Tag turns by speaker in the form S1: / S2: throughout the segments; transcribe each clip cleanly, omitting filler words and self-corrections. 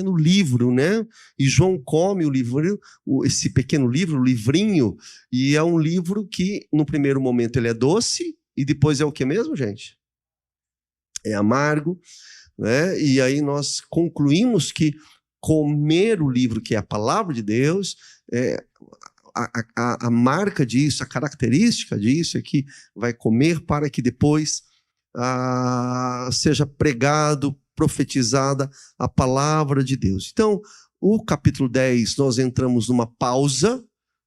S1: no livro, né? E João come o livro, esse pequeno livro, o livrinho, e é um livro que, no primeiro momento, ele é doce, e depois é o que mesmo, gente? É amargo, né? E aí nós concluímos que comer o livro, que é a palavra de Deus, a marca disso, a característica disso é que vai comer para que depois seja pregado, profetizada a palavra de Deus. Então, o capítulo 10, nós entramos numa pausa,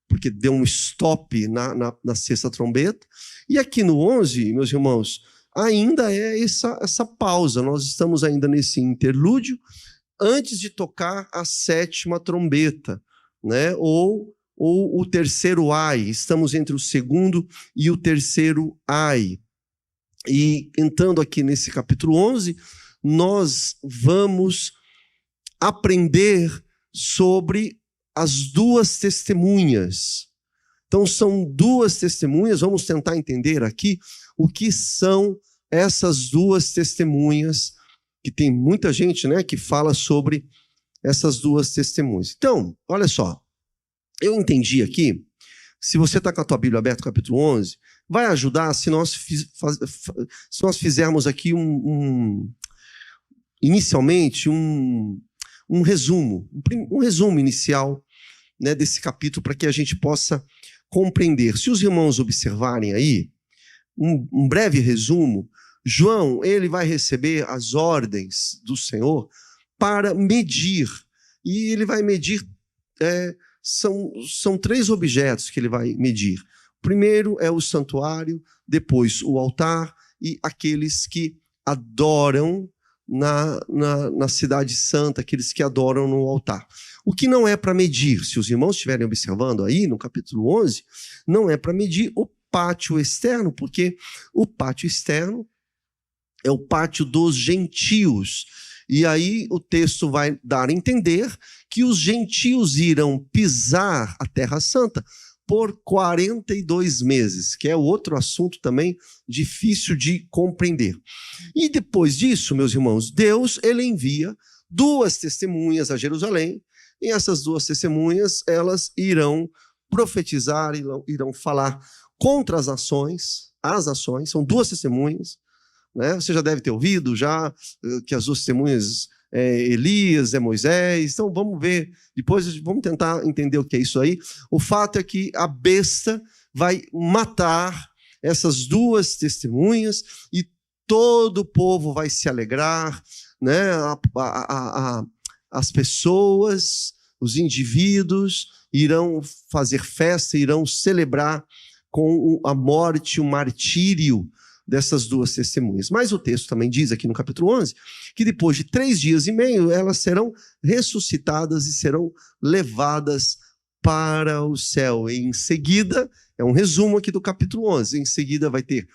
S1: porque deu um stop na sexta trombeta, e aqui no 11, meus irmãos, ainda é essa pausa, nós estamos ainda nesse interlúdio, antes de tocar a sétima trombeta, né? ou o terceiro ai, estamos entre o segundo e o terceiro ai. E entrando aqui nesse capítulo 11, nós vamos aprender sobre as duas testemunhas. Então são duas testemunhas, vamos tentar entender aqui o que são essas duas testemunhas, que tem muita gente, né, que fala sobre essas duas testemunhas. Então, olha só, eu entendi aqui, se você está com a tua Bíblia aberta, capítulo 11, vai ajudar se nós fizermos aqui inicialmente um resumo, um resumo inicial, né, desse capítulo, para que a gente possa compreender. Se os irmãos observarem aí, um breve resumo, João, ele vai receber as ordens do Senhor para medir, e ele vai medir, são 3 objetos que ele vai medir. O primeiro é o santuário, depois o altar e aqueles que adoram na cidade santa, aqueles que adoram no altar. O que não é para medir, se os irmãos estiverem observando aí no capítulo 11, não é para medir o pátio externo, porque o pátio externo é o pátio dos gentios. E aí o texto vai dar a entender que os gentios irão pisar a Terra Santa por 42 meses, que é outro assunto também difícil de compreender. E depois disso, meus irmãos, Deus, ele envia 2 testemunhas a Jerusalém, e essas 2 testemunhas, elas irão profetizar, irão falar contra as ações, são 2 testemunhas, né? Você já deve ter ouvido já que as 2 testemunhas Elias, Moisés. Então vamos ver, depois vamos tentar entender o que é isso aí. O fato é que a besta vai matar essas 2 testemunhas e todo o povo vai se alegrar, né? As pessoas, os indivíduos irão fazer festa, irão celebrar com a morte, o martírio dessas 2 testemunhas. Mas o texto também diz aqui no capítulo 11, que depois de 3 dias e meio, elas serão ressuscitadas e serão levadas para o céu. E em seguida, é um resumo aqui do capítulo 11, em seguida vai ter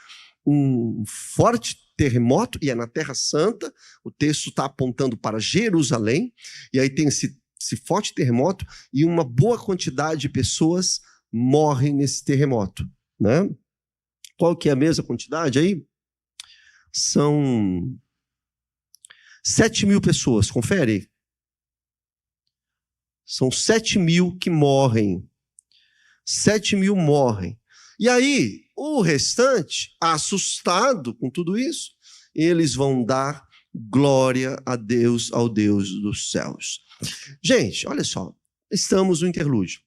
S1: um forte terremoto, e é na Terra Santa, o texto está apontando para Jerusalém, e aí tem esse forte terremoto, e uma boa quantidade de pessoas morrem nesse terremoto, né? Qual que é a mesma quantidade aí? São 7.000 pessoas, confere. São 7.000 que morrem. 7.000 morrem. E aí, o restante, assustado com tudo isso, eles vão dar glória a Deus, ao Deus dos céus. Gente, olha só, estamos no interlúdio.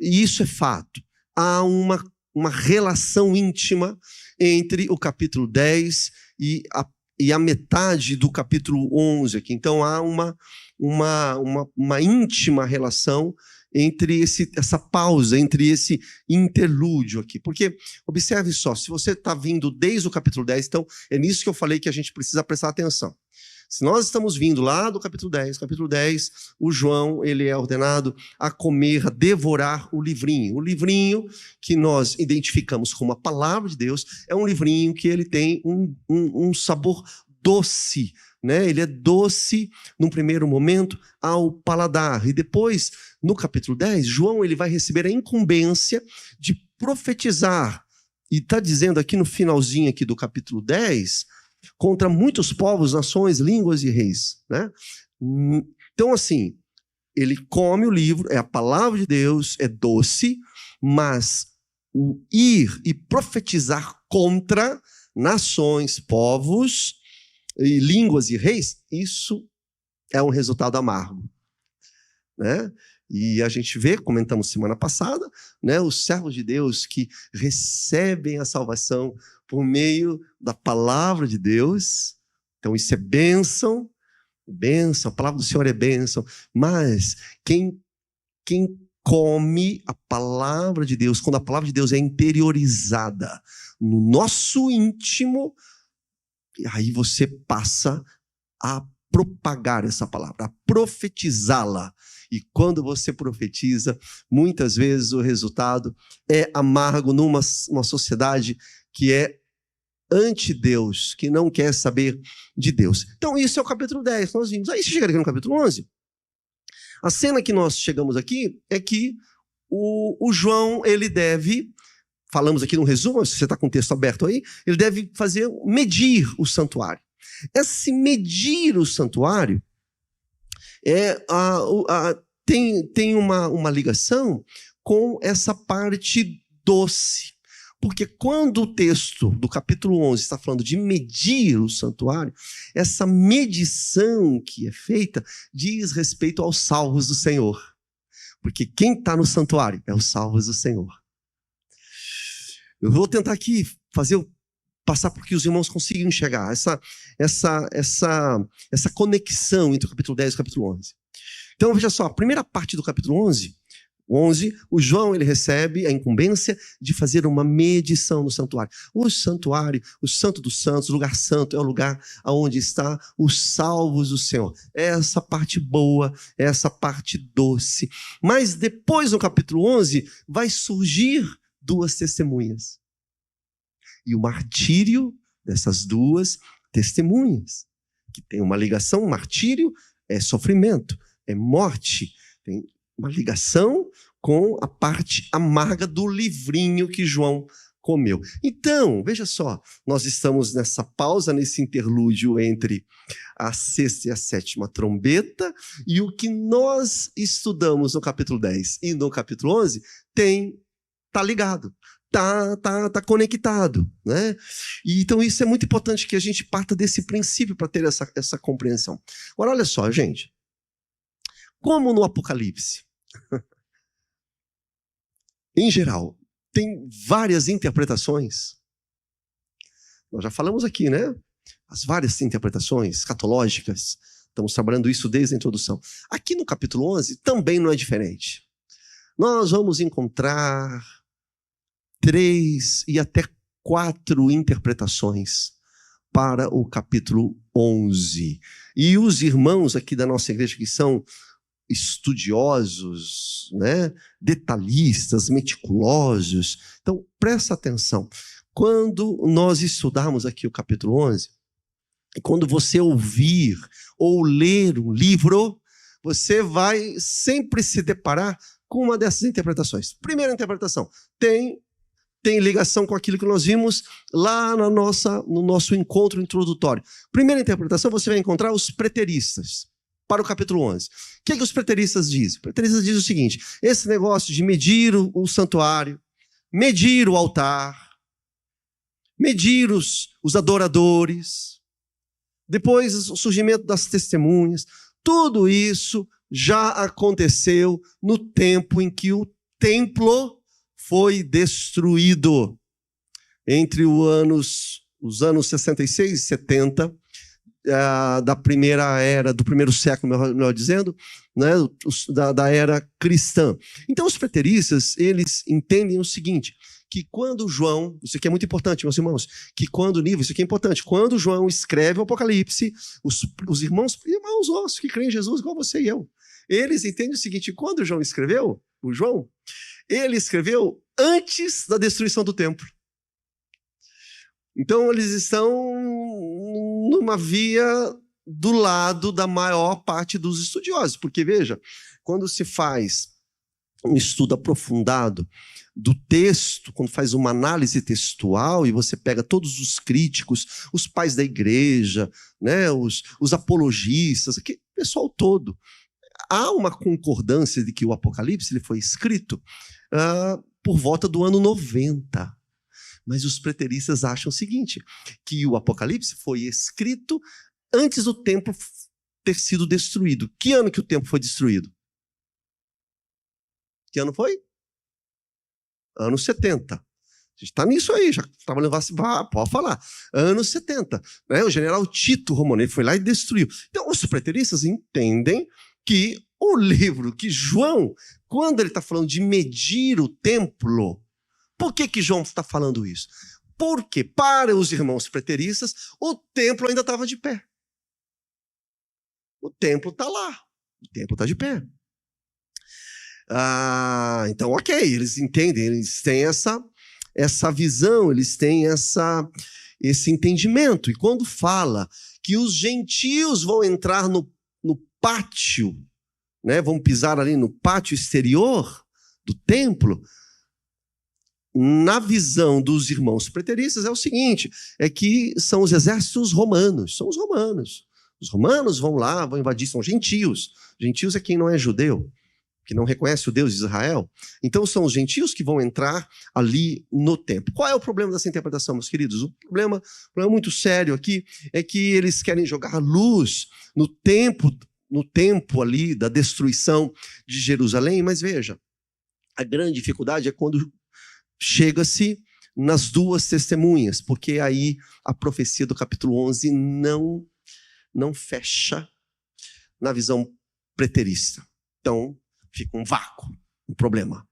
S1: E isso é fato. Há uma relação íntima entre o capítulo 10 e a metade do capítulo 11 aqui. Então há uma íntima relação entre essa pausa, entre esse interlúdio aqui. Porque, observe só, se você está vindo desde o capítulo 10, então é nisso que eu falei que a gente precisa prestar atenção. Se nós estamos vindo lá do capítulo 10, o João, ele é ordenado a comer, a devorar o livrinho. O livrinho que nós identificamos como a palavra de Deus é um livrinho que ele tem um sabor doce, né? Ele é doce, num primeiro momento, ao paladar. E depois, no capítulo 10, João ele vai receber a incumbência de profetizar. E está dizendo aqui no finalzinho aqui do capítulo 10... contra muitos povos, nações, línguas e reis, né? Então, assim, ele come o livro, é a palavra de Deus, é doce, mas o ir e profetizar contra nações, povos, e línguas e reis, isso é um resultado amargo, né? E a gente vê, comentamos semana passada, né, os servos de Deus que recebem a salvação por meio da palavra de Deus. Então isso é bênção, a palavra do Senhor é bênção, mas quem come a palavra de Deus, quando a palavra de Deus é interiorizada no nosso íntimo, aí você passa a propagar essa palavra, a profetizá-la. E quando você profetiza, muitas vezes o resultado é amargo numa sociedade que é anti-Deus, que não quer saber de Deus. Então, isso é o capítulo 10 que nós vimos. Aí, se chegar aqui no capítulo 11, a cena que nós chegamos aqui é que o João, ele deve, falamos aqui no resumo, se você está com o texto aberto aí, ele deve medir o santuário. Esse medir o santuário tem uma ligação com essa parte doce. Porque quando o texto do capítulo 11 está falando de medir o santuário, essa medição que é feita diz respeito aos salvos do Senhor. Porque quem está no santuário é os salvos do Senhor. Eu vou tentar aqui passar por que os irmãos consigam enxergar essa conexão entre o capítulo 10 e o capítulo 11. Então, veja só, a primeira parte do capítulo 11, o João ele recebe a incumbência de fazer uma medição no santuário. O santuário, o santo dos santos, o lugar santo, é o lugar onde está os salvos do Senhor. É essa parte boa, é essa parte doce. Mas depois, no capítulo 11, vai surgir duas testemunhas. E o martírio dessas duas testemunhas, que tem uma ligação, martírio é sofrimento, é morte, tem uma ligação com a parte amarga do livrinho que João comeu. Então, veja só, nós estamos nessa pausa, nesse interlúdio entre a sexta e a sétima trombeta, e o que nós estudamos no capítulo 10 e no capítulo 11 está ligado. Tá conectado, né? E então isso é muito importante que a gente parta desse princípio para ter essa compreensão. Agora, olha só, gente. Como no Apocalipse, em geral, tem várias interpretações. Nós já falamos aqui, né? As várias interpretações escatológicas. Estamos trabalhando isso desde a introdução. Aqui no capítulo 11 também não é diferente. Nós vamos encontrar 3 e até 4 interpretações para o capítulo 11. E os irmãos aqui da nossa igreja que são estudiosos, né, detalhistas, meticulosos, então presta atenção. Quando nós estudarmos aqui o capítulo 11, e quando você ouvir ou ler um livro, você vai sempre se deparar com uma dessas interpretações. Primeira interpretação, tem ligação com aquilo que nós vimos lá no nosso encontro introdutório. Primeira interpretação, você vai encontrar os preteristas, para o capítulo 11. O que os preteristas dizem? Os preteristas dizem o seguinte: esse negócio de medir o santuário, medir o altar, medir os adoradores, depois o surgimento das testemunhas, tudo isso já aconteceu no tempo em que o templo foi destruído, entre os anos 66 e 70, da primeira era, do primeiro século, melhor dizendo, né, da era cristã. Então os preteristas, eles entendem o seguinte, que quando João, isso aqui é muito importante, meus irmãos, isso aqui é importante, quando João escreve o Apocalipse, os irmãos nossos que creem em Jesus, igual você e eu, eles entendem o seguinte: quando João escreveu, ele escreveu antes da destruição do templo. Então, eles estão numa via do lado da maior parte dos estudiosos. Porque, veja, quando se faz um estudo aprofundado do texto, quando faz uma análise textual e você pega todos os críticos, os pais da igreja, né, os apologistas, o pessoal todo, há uma concordância de que o Apocalipse ele foi escrito por volta do ano 90. Mas os preteristas acham o seguinte, que o Apocalipse foi escrito antes do templo ter sido destruído. Que ano que o templo foi destruído? Que ano foi? Anos 70. A gente está nisso aí, já trabalhando, pode falar. Anos 70. Né? O general Tito Romano foi lá e destruiu. Então, os preteristas entendem que o livro, que João, quando ele está falando de medir o templo, por que João está falando isso? Porque, para os irmãos preteristas, o templo ainda estava de pé. O templo está lá. O templo está de pé. Então, ok, eles entendem, eles têm essa visão, eles têm esse entendimento. E quando fala que os gentios vão entrar no pátio, né, vão pisar ali no pátio exterior do templo, na visão dos irmãos preteristas é o seguinte, é que são os exércitos romanos, são os romanos. Os romanos vão lá, vão invadir, são gentios. Gentios é quem não é judeu, que não reconhece o Deus de Israel. Então são os gentios que vão entrar ali no templo. Qual é o problema dessa interpretação, meus queridos? O problema muito sério aqui é que eles querem jogar luz no tempo ali da destruição de Jerusalém, mas veja, a grande dificuldade é quando chega-se nas duas testemunhas, porque aí a profecia do capítulo 11 não fecha na visão preterista. Então, fica um vácuo, um problema.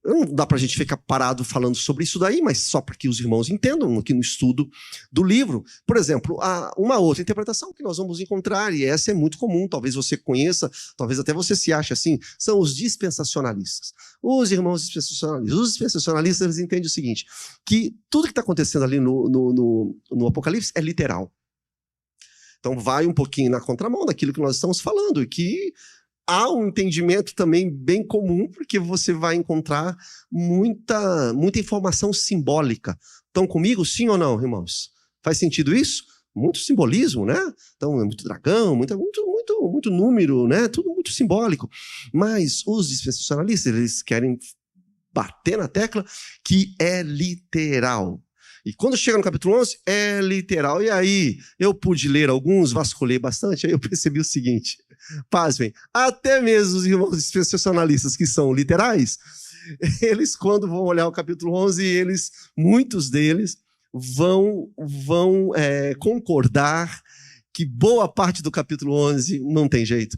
S1: Não dá para a gente ficar parado falando sobre isso daí, mas só para que os irmãos entendam aqui no estudo do livro. Por exemplo, uma outra interpretação que nós vamos encontrar, e essa é muito comum, talvez você conheça, talvez até você se ache assim, são os dispensacionalistas. Os irmãos dispensacionalistas. Os dispensacionalistas eles entendem o seguinte, que tudo que está acontecendo ali no Apocalipse é literal. Então vai um pouquinho na contramão daquilo que nós estamos falando, e que há um entendimento também bem comum, porque você vai encontrar muita informação simbólica. Estão comigo, sim ou não, irmãos? Faz sentido isso? Muito simbolismo, né? Então, muito dragão, muito número, né? Tudo muito simbólico. Mas os dispensacionalistas, eles querem bater na tecla que é literal. E quando chega no capítulo 11, é literal. E aí, eu pude ler alguns, vasculhei bastante, aí eu percebi o seguinte, pasmem, até mesmo os irmãos dispensacionalistas que são literais, eles quando vão olhar o capítulo 11, muitos deles vão concordar que boa parte do capítulo 11 não tem jeito.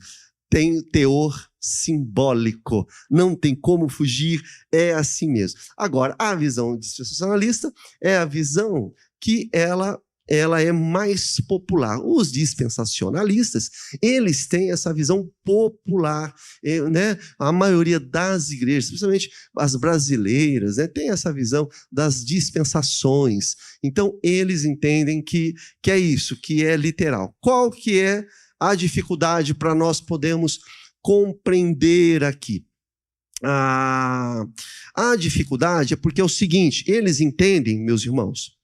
S1: Tem teor simbólico, não tem como fugir, é assim mesmo. Agora, a visão dispensacionalista é a visão que ela é mais popular. Os dispensacionalistas, eles têm essa visão popular, né? A maioria das igrejas, principalmente as brasileiras, né, tem essa visão das dispensações. Então, eles entendem que é isso, que é literal. Qual que é a dificuldade para nós podermos compreender aqui? A dificuldade é porque é o seguinte, eles entendem, meus irmãos,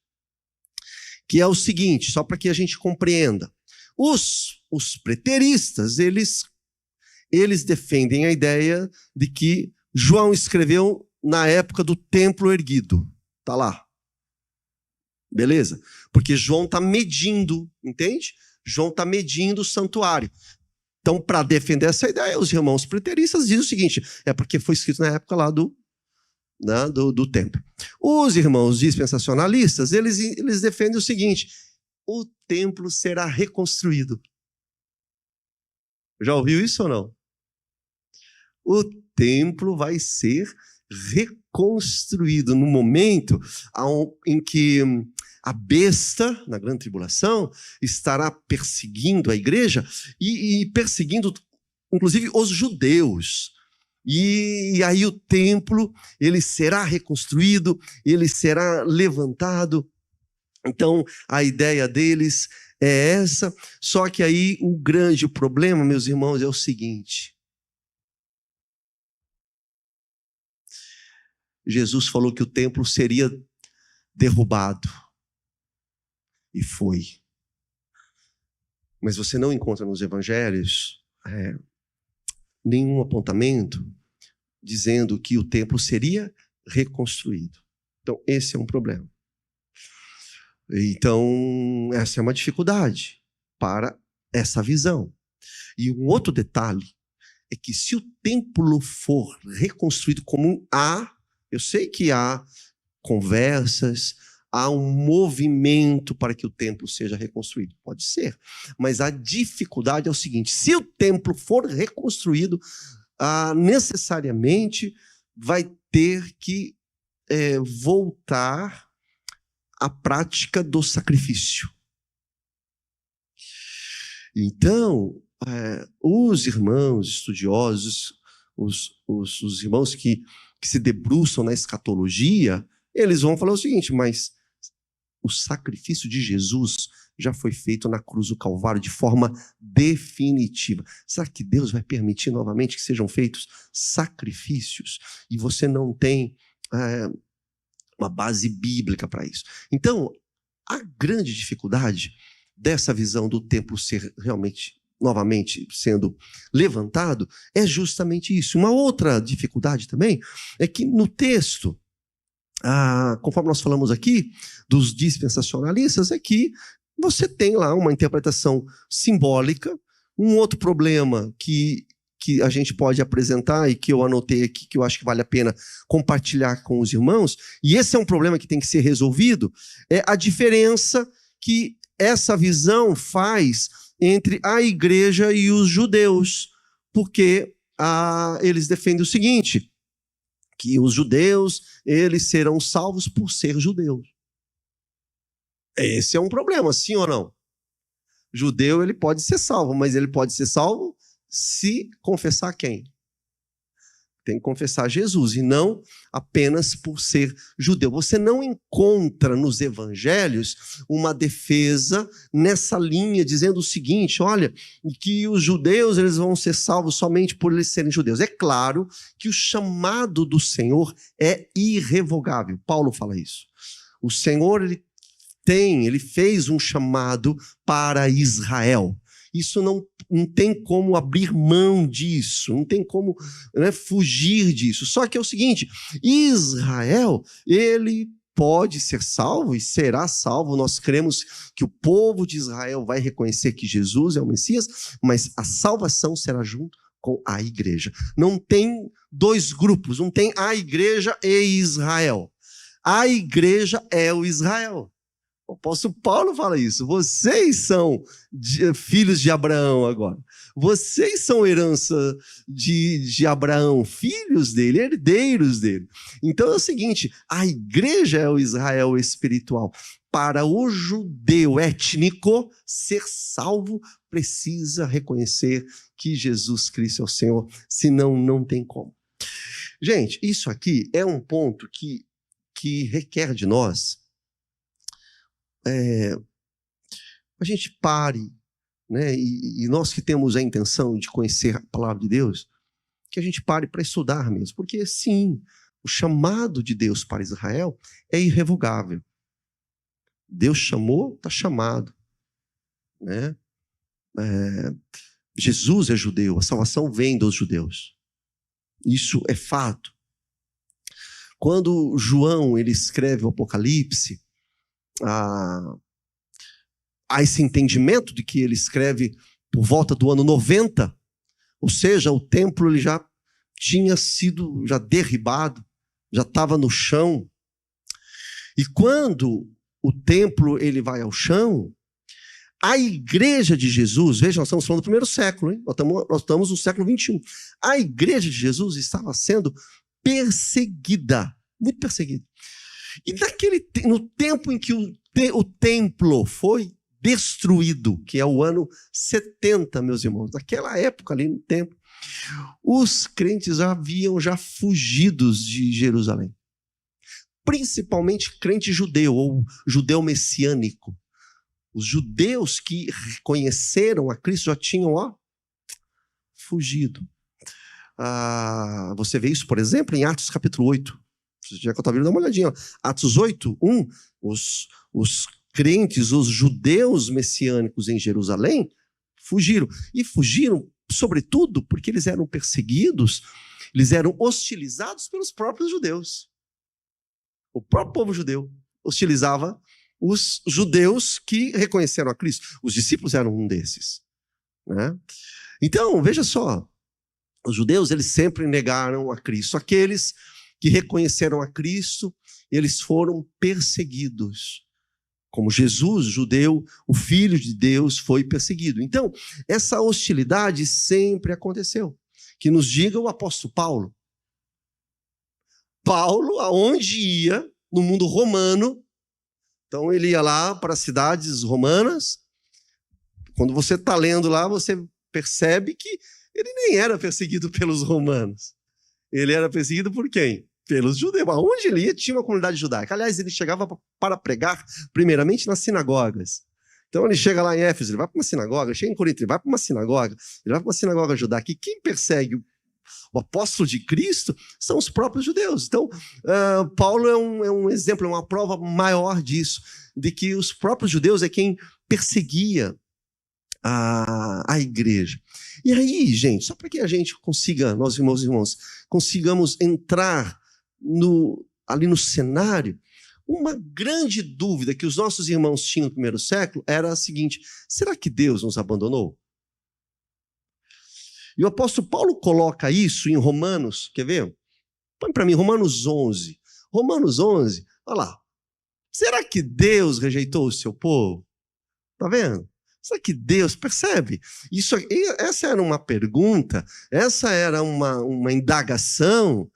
S1: que é o seguinte, só para que a gente compreenda, os preteristas, eles defendem a ideia de que João escreveu na época do templo erguido, tá lá, beleza? Porque João está medindo, entende? João está medindo o santuário. Então, para defender essa ideia, os irmãos preteristas dizem o seguinte, é porque foi escrito na época lá do templo. Os irmãos dispensacionalistas, eles defendem o seguinte, o templo será reconstruído. Já ouviu isso ou não? O templo vai ser reconstruído no momento em que a besta, na grande tribulação, estará perseguindo a igreja e perseguindo, inclusive, os judeus. E aí o templo, ele será reconstruído, ele será levantado. Então, a ideia deles é essa. Só que aí o grande problema, meus irmãos, é o seguinte. Jesus falou que o templo seria derrubado. E foi. Mas você não encontra nos evangelhos nenhum apontamento dizendo que o templo seria reconstruído. Então, esse é um problema. Então, essa é uma dificuldade para essa visão. E um outro detalhe é que se o templo for reconstruído como eu sei que há conversas, há um movimento para que o templo seja reconstruído. Pode ser. Mas a dificuldade é o seguinte: se o templo for reconstruído, necessariamente vai ter que voltar à prática do sacrifício. Então, os irmãos estudiosos, os irmãos que se debruçam na escatologia, eles vão falar o seguinte: mas o sacrifício de Jesus já foi feito na cruz do Calvário de forma definitiva. Será que Deus vai permitir novamente que sejam feitos sacrifícios? E você não tem uma base bíblica para isso. Então, a grande dificuldade dessa visão do templo ser realmente, novamente, sendo levantado, é justamente isso. Uma outra dificuldade também é que no texto, conforme nós falamos aqui, dos dispensacionalistas, é que você tem lá uma interpretação simbólica. Um outro problema que a gente pode apresentar e que eu anotei aqui, que eu acho que vale a pena compartilhar com os irmãos, e esse é um problema que tem que ser resolvido, é a diferença que essa visão faz entre a igreja e os judeus, porque eles defendem o seguinte, que os judeus, eles serão salvos por ser judeus. Esse é um problema, sim ou não? Judeu, ele pode ser salvo, mas ele pode ser salvo se confessar quem? Tem que confessar Jesus, e não apenas por ser judeu. Você não encontra nos evangelhos uma defesa nessa linha, dizendo o seguinte: olha, que os judeus eles vão ser salvos somente por eles serem judeus. É claro que o chamado do Senhor é irrevogável. Paulo fala isso. O Senhor, ele fez um chamado para Israel. Isso não tem como abrir mão disso, não tem como fugir disso. Só que é o seguinte: Israel, ele pode ser salvo e será salvo. Nós cremos que o povo de Israel vai reconhecer que Jesus é o Messias, mas a salvação será junto com a igreja. Não tem dois grupos, não tem a igreja e Israel. A igreja é o Israel. O apóstolo Paulo fala isso. Vocês são filhos de Abraão agora. Vocês são herança de Abraão, filhos dele, herdeiros dele. Então é o seguinte: a igreja é o Israel espiritual. Para o judeu étnico ser salvo, precisa reconhecer que Jesus Cristo é o Senhor, senão não tem como. Gente, isso aqui é um ponto que requer de nós a gente pare, e nós que temos a intenção de conhecer a palavra de Deus, que a gente pare para estudar mesmo, porque sim, o chamado de Deus para Israel é irrevogável. Deus chamou, está chamado. Jesus é judeu, a salvação vem dos judeus. Isso é fato. Quando João ele escreve o Apocalipse, há esse entendimento de que ele escreve por volta do ano 90, ou seja, o templo ele já tinha sido derribado, já estava no chão. E quando o templo ele vai ao chão, a igreja de Jesus, veja, nós estamos falando do primeiro século, hein? Nós estamos no século 21. A igreja de Jesus estava sendo perseguida, muito perseguida. E no tempo em que o templo foi destruído, que é o ano 70, meus irmãos, naquela época ali no templo, os crentes haviam já fugidos de Jerusalém. Principalmente crente judeu, ou judeu messiânico. Os judeus que conheceram a Cristo já tinham fugido. Você vê isso, por exemplo, em Atos capítulo 8. Se tiver com a tua Bíblia, dá uma olhadinha. Atos 8, 1, os crentes, os judeus messiânicos em Jerusalém, fugiram. E fugiram, sobretudo, porque eles eram perseguidos, eles eram hostilizados pelos próprios judeus. O próprio povo judeu hostilizava os judeus que reconheceram a Cristo. Os discípulos eram um desses, né? Então, veja só, os judeus, eles sempre negaram a Cristo. Aqueles que reconheceram a Cristo, eles foram perseguidos. Como Jesus, judeu, o Filho de Deus, foi perseguido. Então, essa hostilidade sempre aconteceu. Que nos diga o apóstolo Paulo. Paulo, aonde ia, no mundo romano, então ele ia lá para as cidades romanas. Quando você está lendo lá, você percebe que ele nem era perseguido pelos romanos. Ele era perseguido por quem? Pelos judeus. Aonde ele ia, tinha uma comunidade judaica. Aliás, ele chegava para pregar, primeiramente, nas sinagogas. Então, ele chega lá em Éfeso, ele vai para uma sinagoga. Chega em Corinto, ele vai para uma sinagoga. Ele vai para uma sinagoga judaica. E quem persegue o apóstolo de Cristo são os próprios judeus. Então, Paulo é um exemplo, é uma prova maior disso, de que os próprios judeus é quem perseguia a igreja. E aí, gente, só para que a gente consiga, nós, meus irmãos, consigamos entrar ali no cenário, uma grande dúvida que os nossos irmãos tinham no primeiro século era a seguinte: será que Deus nos abandonou? E o apóstolo Paulo coloca isso em Romanos, quer ver? Põe para mim, Romanos 11. Romanos 11, olha lá. Será que Deus rejeitou o seu povo? Está vendo? Será que Deus percebe? Essa era uma pergunta, essa era uma indagação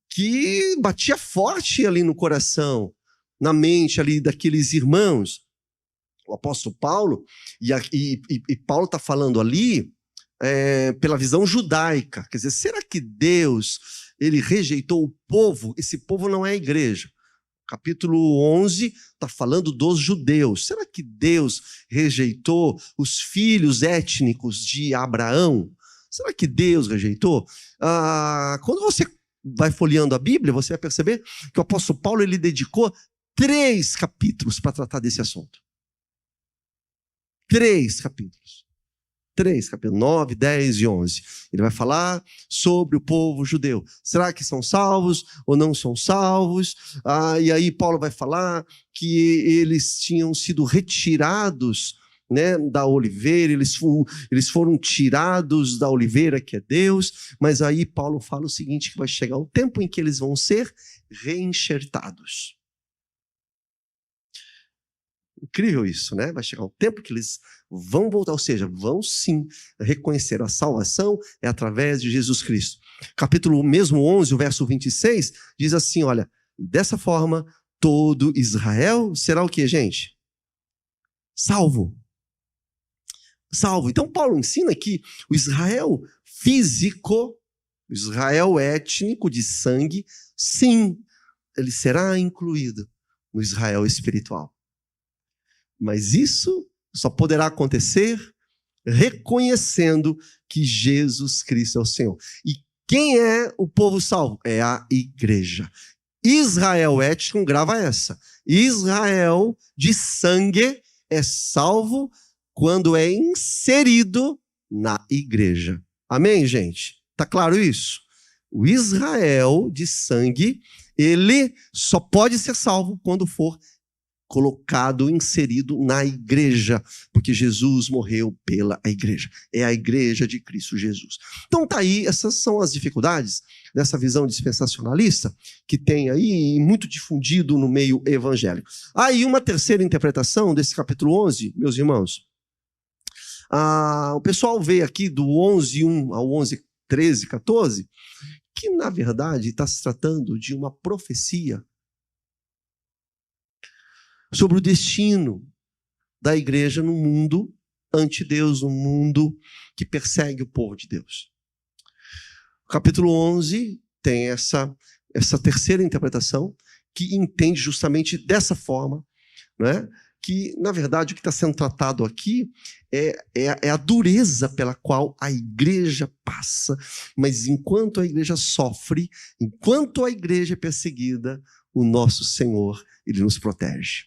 S1: que batia forte ali no coração, na mente ali daqueles irmãos. O apóstolo Paulo, e Paulo está falando ali pela visão judaica. Quer dizer, será que Deus ele rejeitou o povo? Esse povo não é a igreja. Capítulo 11 está falando dos judeus. Será que Deus rejeitou os filhos étnicos de Abraão? Será que Deus rejeitou? Quando você vai folheando a Bíblia, você vai perceber que o apóstolo Paulo ele dedicou 3 capítulos para tratar desse assunto. 3 capítulos. 9, 10 e 11. Ele vai falar sobre o povo judeu. Será que são salvos ou não são salvos? E aí Paulo vai falar que eles tinham sido retirados, né, da oliveira, eles foram tirados da oliveira que é Deus, mas aí Paulo fala o seguinte, que vai chegar o tempo em que eles vão ser reenxertados. Incrível isso, né? Vai chegar um tempo que eles vão voltar, ou seja, vão sim reconhecer a salvação é através de Jesus Cristo. Capítulo mesmo 11, o verso 26, diz assim, olha, dessa forma todo Israel será o quê, gente? Salvo. Salvo. Então Paulo ensina que o Israel físico, o Israel étnico de sangue, sim, ele será incluído no Israel espiritual. Mas isso só poderá acontecer reconhecendo que Jesus Cristo é o Senhor. E quem é o povo salvo? É a igreja. Israel étnico, grava essa. Israel de sangue é salvo quando é inserido na igreja. Amém, gente? Tá claro isso? O Israel de sangue, ele só pode ser salvo quando for colocado, inserido na igreja, porque Jesus morreu pela igreja. É a igreja de Cristo Jesus. Então tá aí, essas são as dificuldades dessa visão dispensacionalista que tem aí muito difundido no meio evangélico. Aí uma terceira interpretação desse capítulo 11, meus irmãos. O pessoal vê aqui do 11:1 ao 11:13, 14, que na verdade está se tratando de uma profecia sobre o destino da igreja no mundo ante-Deus, no mundo que persegue o povo de Deus. O capítulo 11 tem essa terceira interpretação que entende justamente dessa forma, né? que, na verdade, o que está sendo tratado aqui é a dureza pela qual a igreja passa. Mas enquanto a igreja sofre, enquanto a igreja é perseguida, o nosso Senhor, Ele nos protege.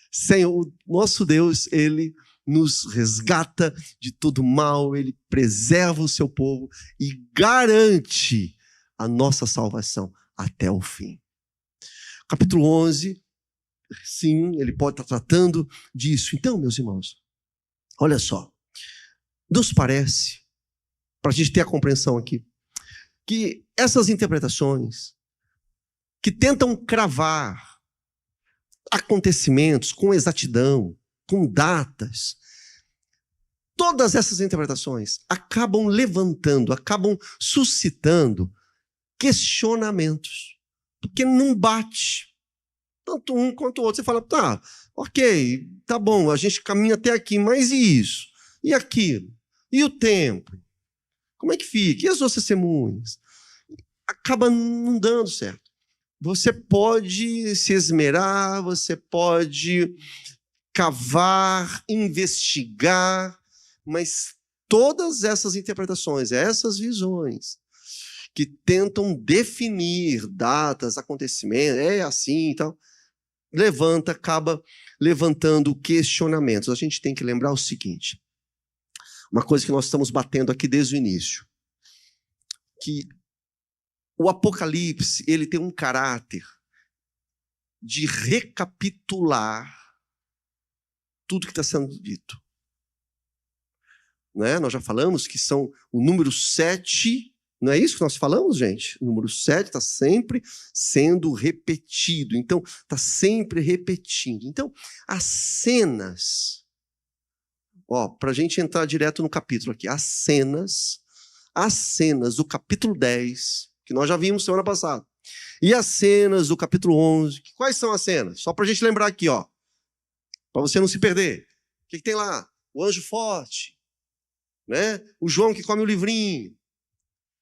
S1: Senhor, o nosso Deus, Ele nos resgata de todo mal, Ele preserva o seu povo e garante a nossa salvação até o fim. Capítulo 11, sim, ele pode estar tratando disso. Então, meus irmãos, olha só, nos parece, para a gente ter a compreensão aqui, que essas interpretações que tentam cravar acontecimentos com exatidão, com datas, todas essas interpretações acabam levantando, acabam suscitando questionamentos, porque não bate. Tanto um quanto o outro. Você fala, tá, ok, tá bom, a gente caminha até aqui, mas e isso? E aquilo? E o templo? Como é que fica? E as duas testemunhas? Acaba não dando certo. Você pode se esmerar, você pode cavar, investigar, mas todas essas interpretações, essas visões, que tentam definir datas, acontecimentos, é assim e tal, acaba levantando questionamentos. A gente tem que lembrar o seguinte, uma coisa que nós estamos batendo aqui desde o início, que o Apocalipse, ele tem um caráter de recapitular tudo que está sendo dito. Né? Nós já falamos que são o número 7. Não é isso que nós falamos, gente? O número 7 está sempre sendo repetido. Então, está sempre repetindo. Então, as cenas... para a gente entrar direto no capítulo aqui. As cenas do capítulo 10, que nós já vimos semana passada, e as cenas do capítulo 11. Quais são as cenas? Só para a gente lembrar aqui, para você não se perder. O que tem lá? O anjo forte, né? O João que come o livrinho.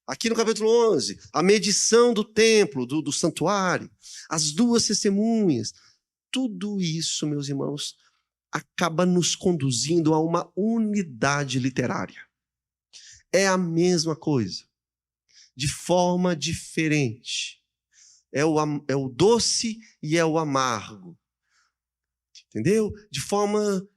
S1: Aqui no capítulo 11, a medição do templo, do santuário, as duas testemunhas. Tudo isso, meus irmãos, acaba nos conduzindo a uma unidade literária. É a mesma coisa, de forma diferente. É o doce e é o amargo. Entendeu? De forma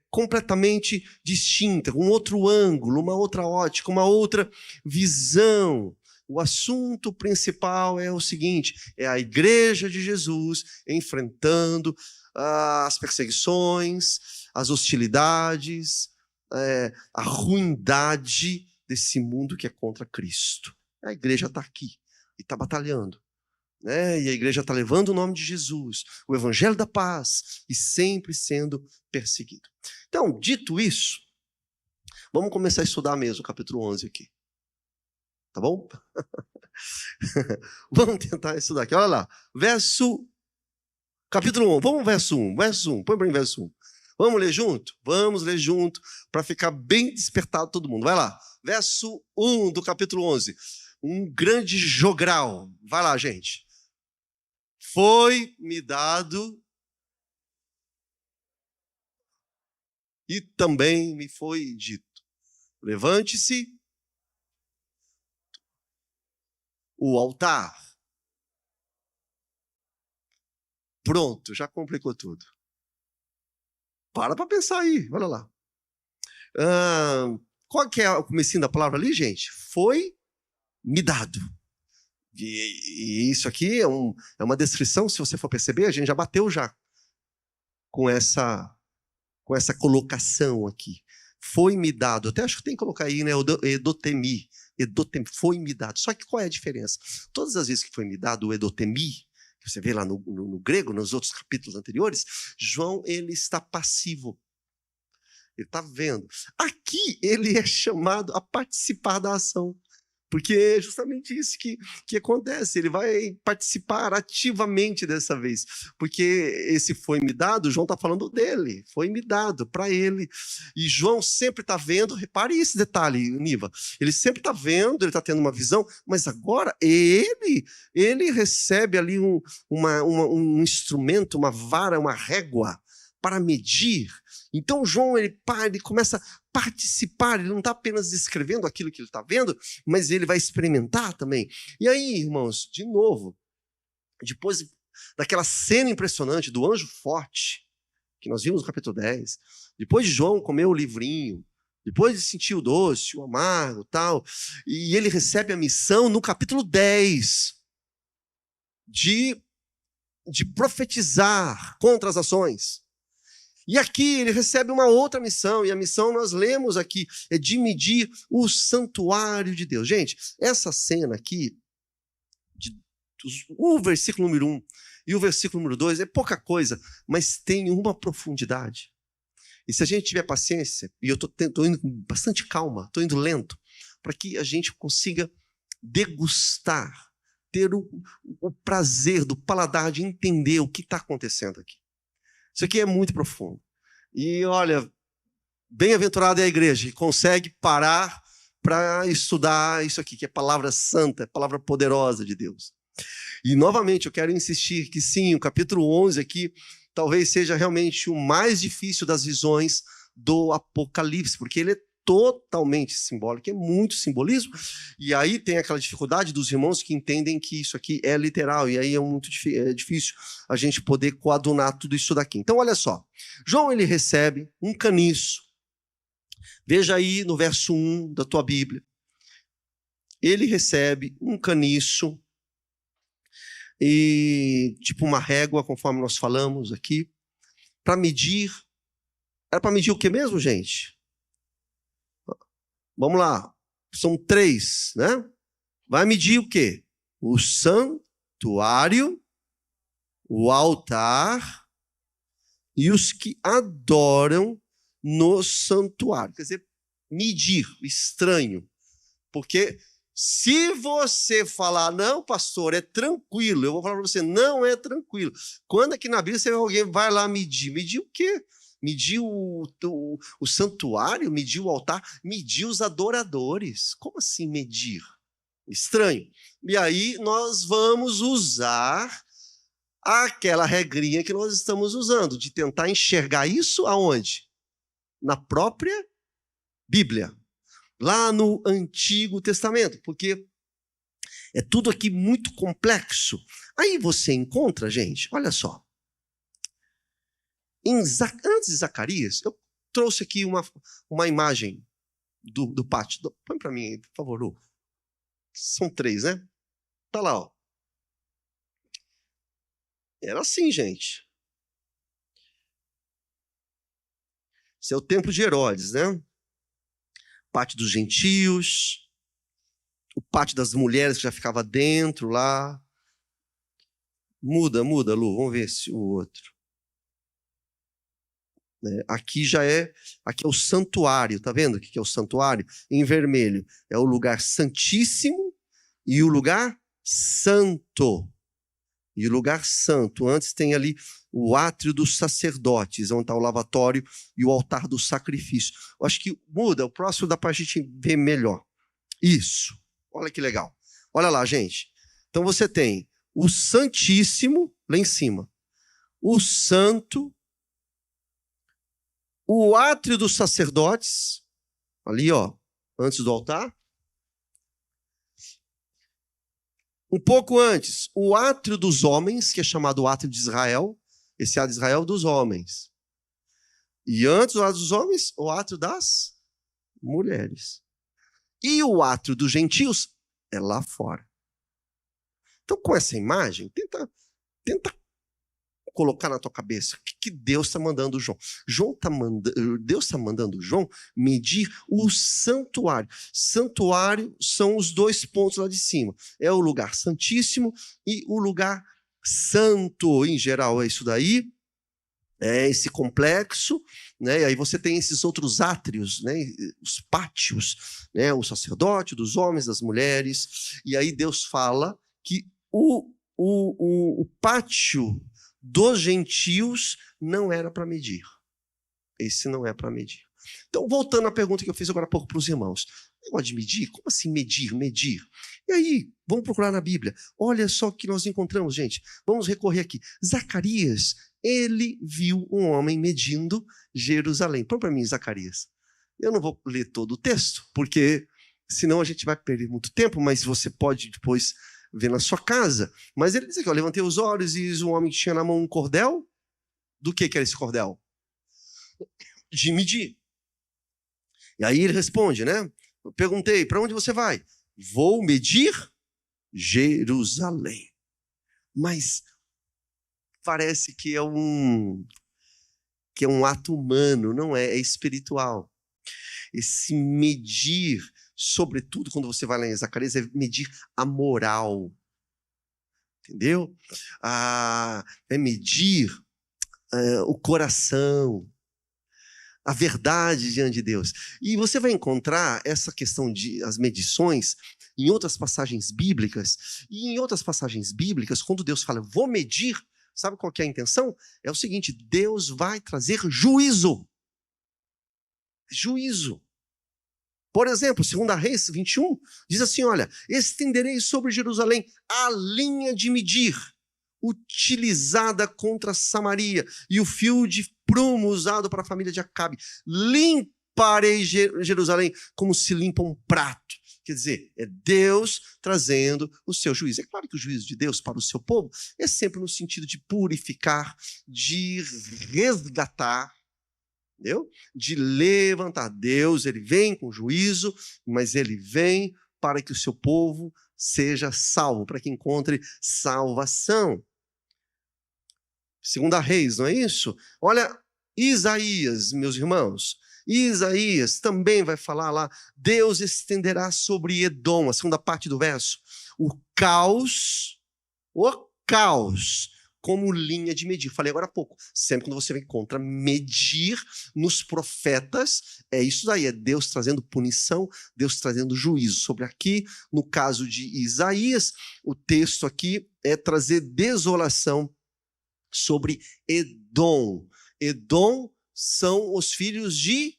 S1: completamente distinta, com outro ângulo, uma outra ótica, uma outra visão. O assunto principal é o seguinte, é a igreja de Jesus enfrentando as perseguições, as hostilidades, a ruindade desse mundo que é contra Cristo. A igreja está aqui e está batalhando. Né? E a igreja está levando o nome de Jesus, o evangelho da paz, e sempre sendo perseguido. Então, dito isso, vamos começar a estudar mesmo o capítulo 11 aqui. Tá bom? Vamos tentar estudar aqui. Olha lá, capítulo 11, vamos verso 1, põe para mim verso 1. Vamos ler junto? Vamos ler junto, para ficar bem despertado todo mundo. Vai lá, verso 1 do capítulo 11. Um grande jogral. Vai lá, gente. Foi-me dado e também me foi dito. Levante-se o altar. Pronto, já complicou tudo. Para pensar aí, olha lá. Qual que é o comecinho da palavra ali, gente? Foi-me dado. E isso aqui é uma descrição, se você for perceber, a gente já bateu já com essa colocação aqui. Foi-me dado. Até acho que tem que colocar aí, né? Edotemi. Foi-me dado. Só que qual é a diferença? Todas as vezes que foi-me dado o edotemi, que você vê lá no grego, nos outros capítulos anteriores, João, ele está passivo. Ele está vendo. Aqui ele é chamado a participar da ação. Porque é justamente isso que acontece. Ele vai participar ativamente dessa vez. Porque esse foi-me dado, João está falando dele. Foi-me dado para ele. E João sempre está vendo, repare esse detalhe, Niva. Ele sempre está vendo, ele está tendo uma visão, mas agora ele recebe ali um instrumento, uma vara, uma régua para medir. Então João ele começa a participar, ele não está apenas descrevendo aquilo que ele está vendo, mas ele vai experimentar também. E aí, irmãos, de novo, depois daquela cena impressionante do anjo forte, que nós vimos no capítulo 10, depois de João comer o livrinho, depois de sentir o doce, o amargo, tal, e ele recebe a missão no capítulo 10 de profetizar contra as ações. E aqui ele recebe uma outra missão, e a missão nós lemos aqui, é de medir o santuário de Deus. Gente, essa cena aqui, o versículo número 1 e o versículo número 2 é pouca coisa, mas tem uma profundidade. E se a gente tiver paciência, e eu estou indo com bastante calma, estou indo lento, para que a gente consiga degustar, ter o prazer do paladar de entender o que está acontecendo aqui. Isso aqui é muito profundo. E olha, bem-aventurada é a igreja que consegue parar para estudar isso aqui, que é palavra santa, é palavra poderosa de Deus. E novamente eu quero insistir que sim, o capítulo 11 aqui talvez seja realmente o mais difícil das visões do Apocalipse, porque ele é totalmente simbólico, é muito simbolismo, e aí tem aquela dificuldade dos irmãos que entendem que isso aqui é literal, e aí é muito difícil a gente poder coadunar tudo isso daqui. Então, olha só, João ele recebe um caniço, veja aí no verso 1 da tua Bíblia, ele recebe um caniço, e tipo uma régua, conforme nós falamos aqui, para medir, era para medir o que mesmo, gente? Vamos lá, são 3, né? Vai medir o quê? O santuário, o altar e os que adoram no santuário. Quer dizer, medir, estranho. Porque se você falar, não, pastor, é tranquilo, eu vou falar para você, não é tranquilo. Quando aqui na Bíblia você vê alguém vai lá medir? Medir o quê? Medir o santuário, medir o altar, medir os adoradores. Como assim medir? Estranho. E aí nós vamos usar aquela regrinha que nós estamos usando, de tentar enxergar isso aonde? Na própria Bíblia. Lá no Antigo Testamento, porque é tudo aqui muito complexo. Aí você encontra, gente, olha só, antes de Zacarias, eu trouxe aqui uma imagem do pátio. Põe para mim aí, por favor, Lu. São 3, né? Tá lá, ó. Era assim, gente. Esse é o templo de Herodes, né? Pátio dos gentios, o pátio das mulheres que já ficava dentro lá. Muda, Lu, vamos ver se o outro. Aqui é o santuário, tá vendo o que é o santuário? Em vermelho é o lugar santíssimo e o lugar santo. E o lugar santo, antes tem ali o átrio dos sacerdotes, onde está o lavatório e o altar do sacrifício. Eu acho que muda, o próximo dá para a gente ver melhor. Isso, olha que legal. Olha lá, gente. Então você tem o santíssimo lá em cima, o santo, o átrio dos sacerdotes, ali ó, antes do altar. Um pouco antes, o átrio dos homens, que é chamado átrio de Israel, esse átrio de Israel dos homens. E antes do átrio dos homens, o átrio das mulheres. E o átrio dos gentios é lá fora. Então, com essa imagem, tenta colocar na tua cabeça o que Deus está mandando João. Deus está mandando João medir o santuário. Santuário são os 2 pontos lá de cima. É o lugar santíssimo e o lugar santo. Em geral é isso daí. esse complexo, né? E aí você tem esses outros átrios, né? Os pátios, né? O sacerdote, dos homens, das mulheres. E aí Deus fala que o pátio dos gentios não era para medir. Esse não é para medir. Então, voltando à pergunta que eu fiz agora há pouco para os irmãos. Negócio de medir? Como assim medir? Medir? E aí, vamos procurar na Bíblia. Olha só o que nós encontramos, gente. Vamos recorrer aqui. Zacarias, ele viu um homem medindo Jerusalém. Põe para mim, Zacarias. Eu não vou ler todo o texto, porque senão a gente vai perder muito tempo, mas você pode depois ver na sua casa. Mas ele diz aqui, eu levantei os olhos e um homem tinha na mão um cordel. Do que era esse cordel? De medir. E aí ele responde, né? Eu perguntei, para onde você vai? Vou medir Jerusalém. Mas parece que é um ato humano, não é? É espiritual. Esse medir, sobretudo quando você vai lá em Zacarias, é medir a moral. Entendeu? É medir o coração, a verdade diante de Deus. E você vai encontrar essa questão de as medições em outras passagens bíblicas. E em outras passagens bíblicas, quando Deus fala, vou medir, sabe qual que é a intenção? É o seguinte, Deus vai trazer juízo. Juízo. Por exemplo, 2 Reis 21, diz assim, olha, estenderei sobre Jerusalém a linha de medir, utilizada contra Samaria, e o fio de prumo usado para a família de Acabe. Limparei Jerusalém como se limpa um prato. Quer dizer, é Deus trazendo o seu juízo. É claro que o juízo de Deus para o seu povo é sempre no sentido de purificar, de resgatar, entendeu? De levantar. Deus, ele vem com juízo, mas ele vem para que o seu povo seja salvo, para que encontre salvação. 2 Reis, não é isso? Olha, Isaías, meus irmãos, Isaías também vai falar lá, Deus estenderá sobre Edom, a segunda parte do verso, o caos, como linha de medir. Falei agora há pouco, sempre quando você encontra medir nos profetas, é isso daí, é Deus trazendo punição, Deus trazendo juízo. Sobre aqui, no caso de Isaías, o texto aqui é trazer desolação sobre Edom. Edom são os filhos de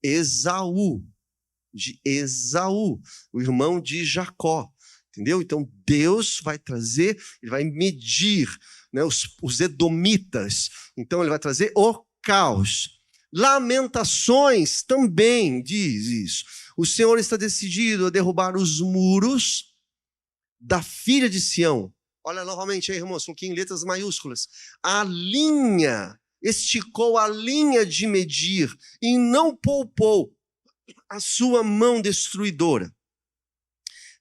S1: Esaú, o irmão de Jacó. Entendeu? Então, Deus vai trazer, ele vai medir, né, os edomitas. Então, ele vai trazer o caos. Lamentações também diz isso. O Senhor está decidido a derrubar os muros da filha de Sião. Olha novamente aí, irmãos, coloquei em letras maiúsculas. Esticou a linha de medir e não poupou a sua mão destruidora.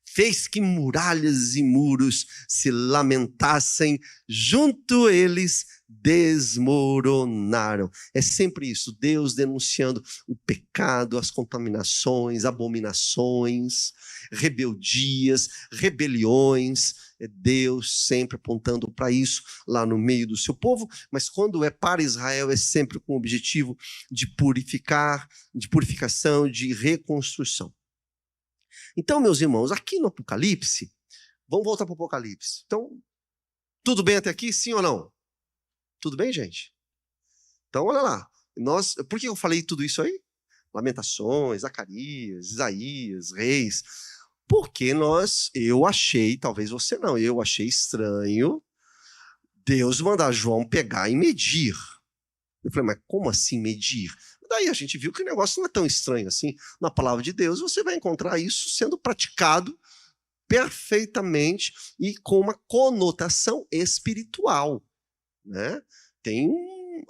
S1: Fez que muralhas e muros se lamentassem, junto eles desmoronaram. É sempre isso, Deus denunciando o pecado, as contaminações, abominações, rebeldias, rebeliões. É Deus sempre apontando para isso lá no meio do seu povo, mas quando é para Israel é sempre com o objetivo de purificar, de purificação, de reconstrução. Então, meus irmãos, aqui no Apocalipse, vamos voltar para o Apocalipse. Então, tudo bem até aqui, sim ou não? Tudo bem, gente? Então, olha lá. Por que eu falei tudo isso aí? Lamentações, Zacarias, Isaías, Reis. Porque eu achei, talvez você não, eu achei estranho Deus mandar João pegar e medir. Eu falei, mas como assim medir? Daí a gente viu que o negócio não é tão estranho assim. Na palavra de Deus, você vai encontrar isso sendo praticado perfeitamente e com uma conotação espiritual, né? Tem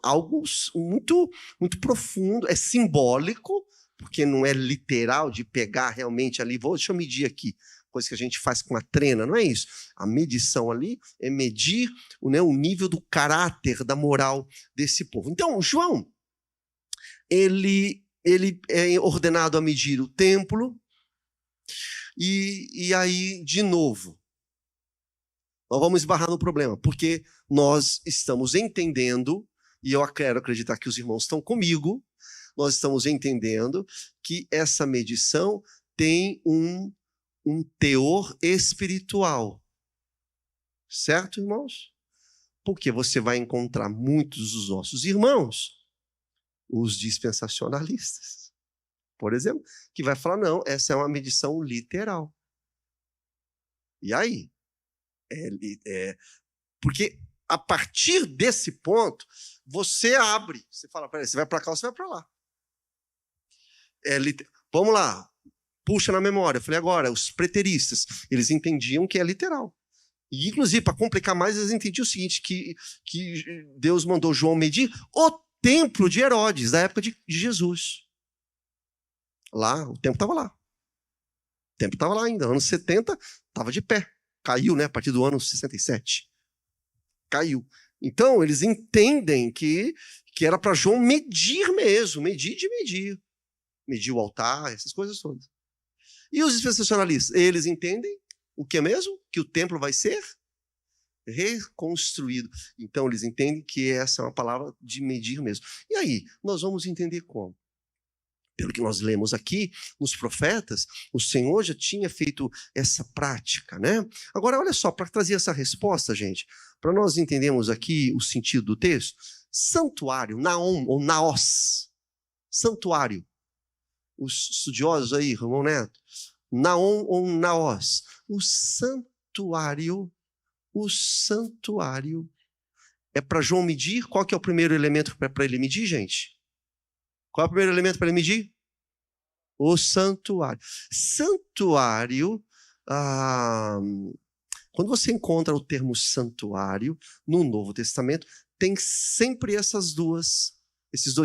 S1: algo muito, muito profundo, é simbólico, porque não é literal de pegar realmente ali, deixa eu medir aqui, coisa que a gente faz com a trena, não é isso. A medição ali é medir o nível do caráter, da moral desse povo. Então, João, ele é ordenado a medir o templo, e aí, de novo, nós vamos esbarrar no problema, porque nós estamos entendendo, e eu quero acreditar que os irmãos estão comigo, nós estamos entendendo que essa medição tem um teor espiritual. Certo, irmãos? Porque você vai encontrar muitos dos nossos irmãos, os dispensacionalistas, por exemplo, que vai falar, não, essa é uma medição literal. E aí? Porque a partir desse ponto, você abre, você fala, peraí, você vai para cá ou você vai para lá. Vamos lá, puxa na memória. Eu falei agora, os preteristas, eles entendiam que é literal. E, inclusive, para complicar mais, eles entendiam o seguinte, que Deus mandou João medir o templo de Herodes, da época de Jesus. Lá, o templo estava lá. O templo estava lá ainda, anos 70, estava de pé. Caiu, né, a partir do ano 67. Caiu. Então, eles entendem que era para João medir mesmo, medir de medir. Medir o altar, essas coisas todas. E os dispensacionalistas, eles entendem o que é mesmo? Que o templo vai ser reconstruído. Então, eles entendem que essa é uma palavra de medir mesmo. E aí, nós vamos entender como? Pelo que nós lemos aqui, nos profetas, o Senhor já tinha feito essa prática, né? Agora, olha só, para trazer essa resposta, gente, para nós entendermos aqui o sentido do texto, santuário, naon ou naos, santuário. Os estudiosos aí, irmão Neto, naon ou naos, o santuário é para João medir. Qual que é o primeiro elemento para ele medir, gente? Qual é o primeiro elemento para ele medir? O santuário. Santuário, quando você encontra o termo santuário no Novo Testamento, tem sempre esses dois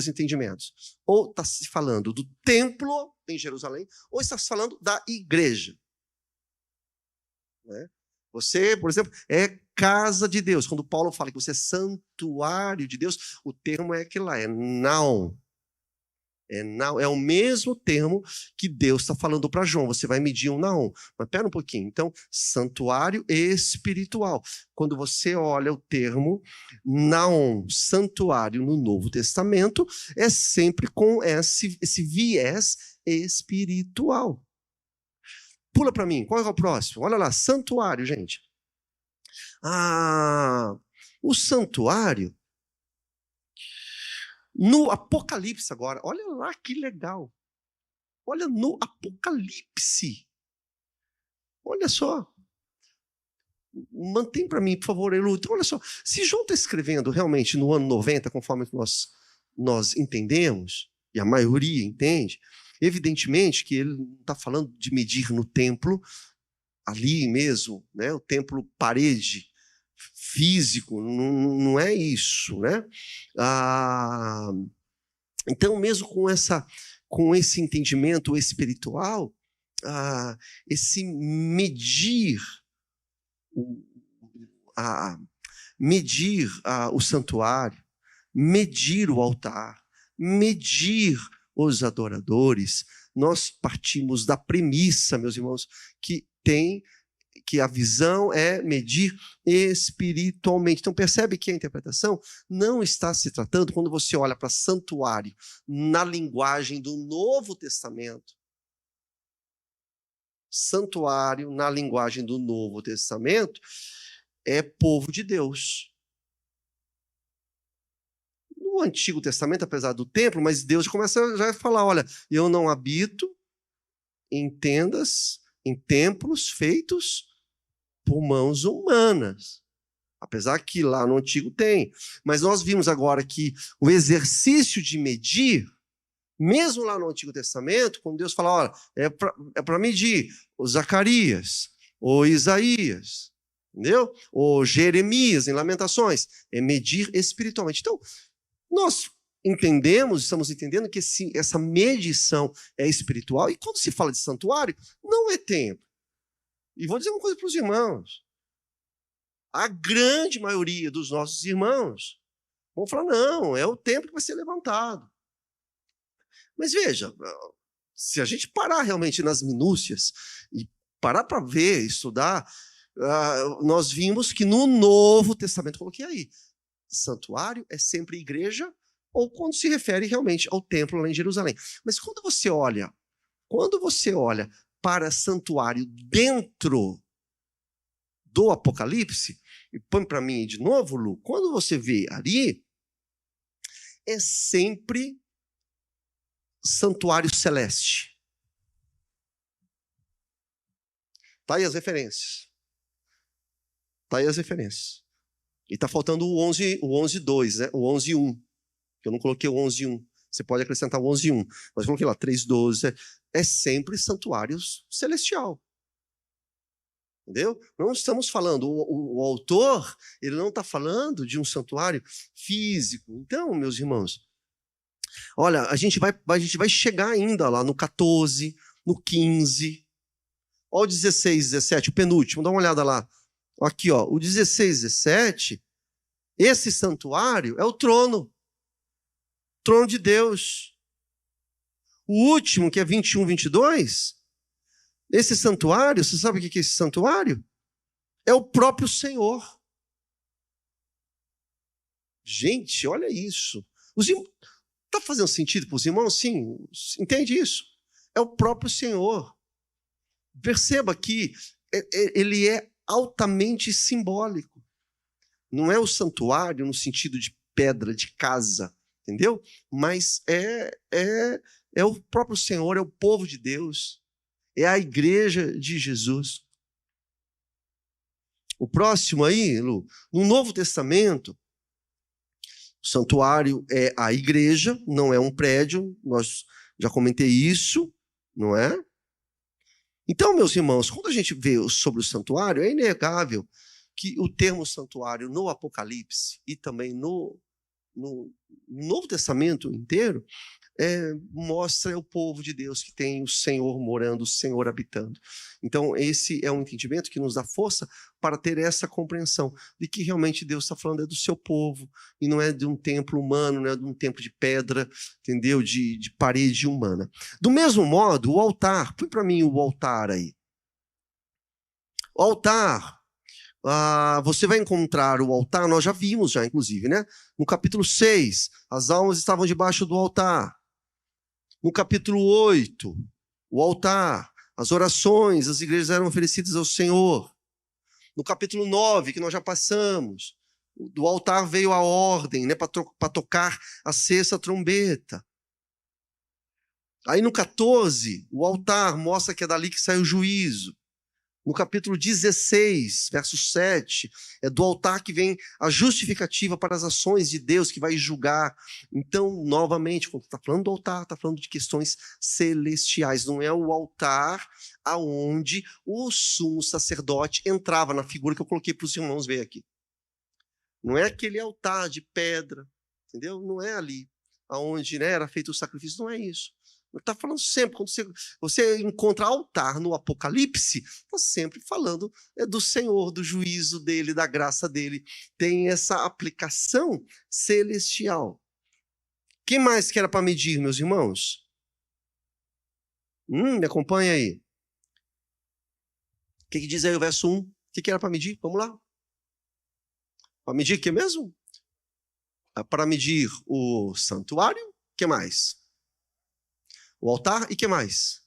S1: entendimentos. Ou está se falando do templo em Jerusalém, ou está se falando da igreja. Né? Você, por exemplo, é casa de Deus. Quando Paulo fala que você é santuário de Deus, o termo é aquele lá, é naon. É o mesmo termo que Deus está falando para João. Você vai medir um naon. Mas espera um pouquinho. Então, santuário espiritual. Quando você olha o termo naon, santuário no Novo Testamento, é sempre com esse viés espiritual. Pula para mim. Qual é o próximo? Olha lá, santuário, gente. O santuário, no Apocalipse agora, olha lá que legal. Olha no Apocalipse. Olha só. Mantém para mim, por favor, Elu. Olha só. Se João está escrevendo realmente no ano 90, conforme nós entendemos, e a maioria entende, evidentemente que ele não está falando de medir no templo, ali mesmo, né? O templo parede, físico, não é isso, né? Então, mesmo com esse entendimento espiritual, esse medir o santuário, medir o altar, medir os adoradores, nós partimos da premissa, meus irmãos, que a visão é medir espiritualmente. Então, percebe que a interpretação não está se tratando, quando você olha para santuário na linguagem do Novo Testamento, santuário na linguagem do Novo Testamento é povo de Deus. No Antigo Testamento, apesar do templo, mas Deus começa já a falar, olha, eu não habito em tendas, em templos feitos por mãos humanas. Apesar que lá no Antigo tem. Mas nós vimos agora que o exercício de medir, mesmo lá no Antigo Testamento, quando Deus fala, olha, é para medir o Zacarias, o Isaías, entendeu? O Jeremias, em Lamentações, é medir espiritualmente. Então, nós estamos entendendo que essa medição é espiritual, e quando se fala de santuário, não é templo. E vou dizer uma coisa para os irmãos. A grande maioria dos nossos irmãos vão falar, não, é o templo que vai ser levantado. Mas veja, se a gente parar realmente nas minúcias e parar para ver, estudar, nós vimos que no Novo Testamento, coloquei aí, santuário é sempre igreja, ou quando se refere realmente ao templo lá em Jerusalém. Mas quando você olha para santuário dentro do Apocalipse, e põe para mim de novo, Lu, quando você vê ali, é sempre santuário celeste. Tá aí as referências. E tá faltando o 11:2, né? O 11:1. Eu não coloquei o 11:1. Você pode acrescentar o 11:1. Mas coloquei lá 3:12. É sempre santuário celestial. Entendeu? Não estamos falando, o autor, ele não está falando de um santuário físico. Então, meus irmãos, olha, a gente vai chegar ainda lá no 14, no 15, olha o 16, 17, o penúltimo, dá uma olhada lá. Aqui, ó, o 16, 17, esse santuário é o trono de Deus. O último, que é 21, 22, esse santuário, você sabe o que é esse santuário? É o próprio Senhor. Gente, olha isso. Está fazendo sentido para os irmãos? Sim, entende isso? É o próprio Senhor. Perceba que ele é altamente simbólico. Não é o santuário no sentido de pedra, de casa, entendeu? Mas é o próprio Senhor, é o povo de Deus. É a igreja de Jesus. O próximo aí, Lu, no Novo Testamento, o santuário é a igreja, não é um prédio, nós já comentei isso, não é? Então, meus irmãos, quando a gente vê sobre o santuário, é inegável que o termo santuário no Apocalipse e também no Novo Testamento inteiro, mostra o povo de Deus que tem o Senhor morando, o Senhor habitando. Então, esse é um entendimento que nos dá força para ter essa compreensão de que realmente Deus está falando do seu povo, e não é de um templo humano, não é de um templo de pedra, entendeu? De parede humana. Do mesmo modo, o altar, põe para mim o altar aí. O altar, você vai encontrar o altar, nós já vimos já, inclusive, né? No capítulo 6, as almas estavam debaixo do altar. No capítulo 8, o altar, as orações, as igrejas eram oferecidas ao Senhor. No capítulo 9, que nós já passamos, do altar veio a ordem, né, para tocar a sexta trombeta. Aí no 14, o altar mostra que é dali que sai o juízo. No capítulo 16, verso 7, é do altar que vem a justificativa para as ações de Deus, que vai julgar. Então, novamente, quando está falando do altar, está falando de questões celestiais. Não é o altar aonde o sumo sacerdote entrava, na figura que eu coloquei para os irmãos ver aqui. Não é aquele altar de pedra, entendeu? Não é ali aonde, né, era feito o sacrifício, não é isso. Está falando sempre, quando você encontra altar no Apocalipse, está sempre falando do Senhor, do juízo dele, da graça dele. Tem essa aplicação celestial. Quem mais que era para medir, meus irmãos? Me acompanha aí. O que diz aí o verso 1? O que era para medir? Vamos lá. Para medir o que mesmo? Para medir o santuário. O que mais? O altar e o que mais?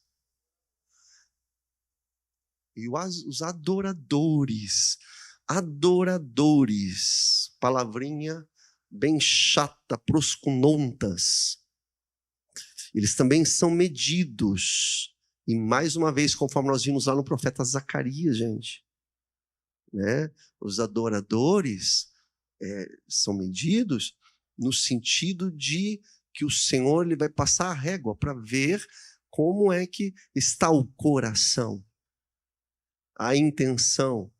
S1: E os adoradores. Adoradores. Palavrinha bem chata, proskunontas. Eles também são medidos. E mais uma vez, conforme nós vimos lá no profeta Zacarias, gente, né? Os adoradores são medidos no sentido de que o Senhor ele vai passar a régua para ver como é que está o coração, a intenção,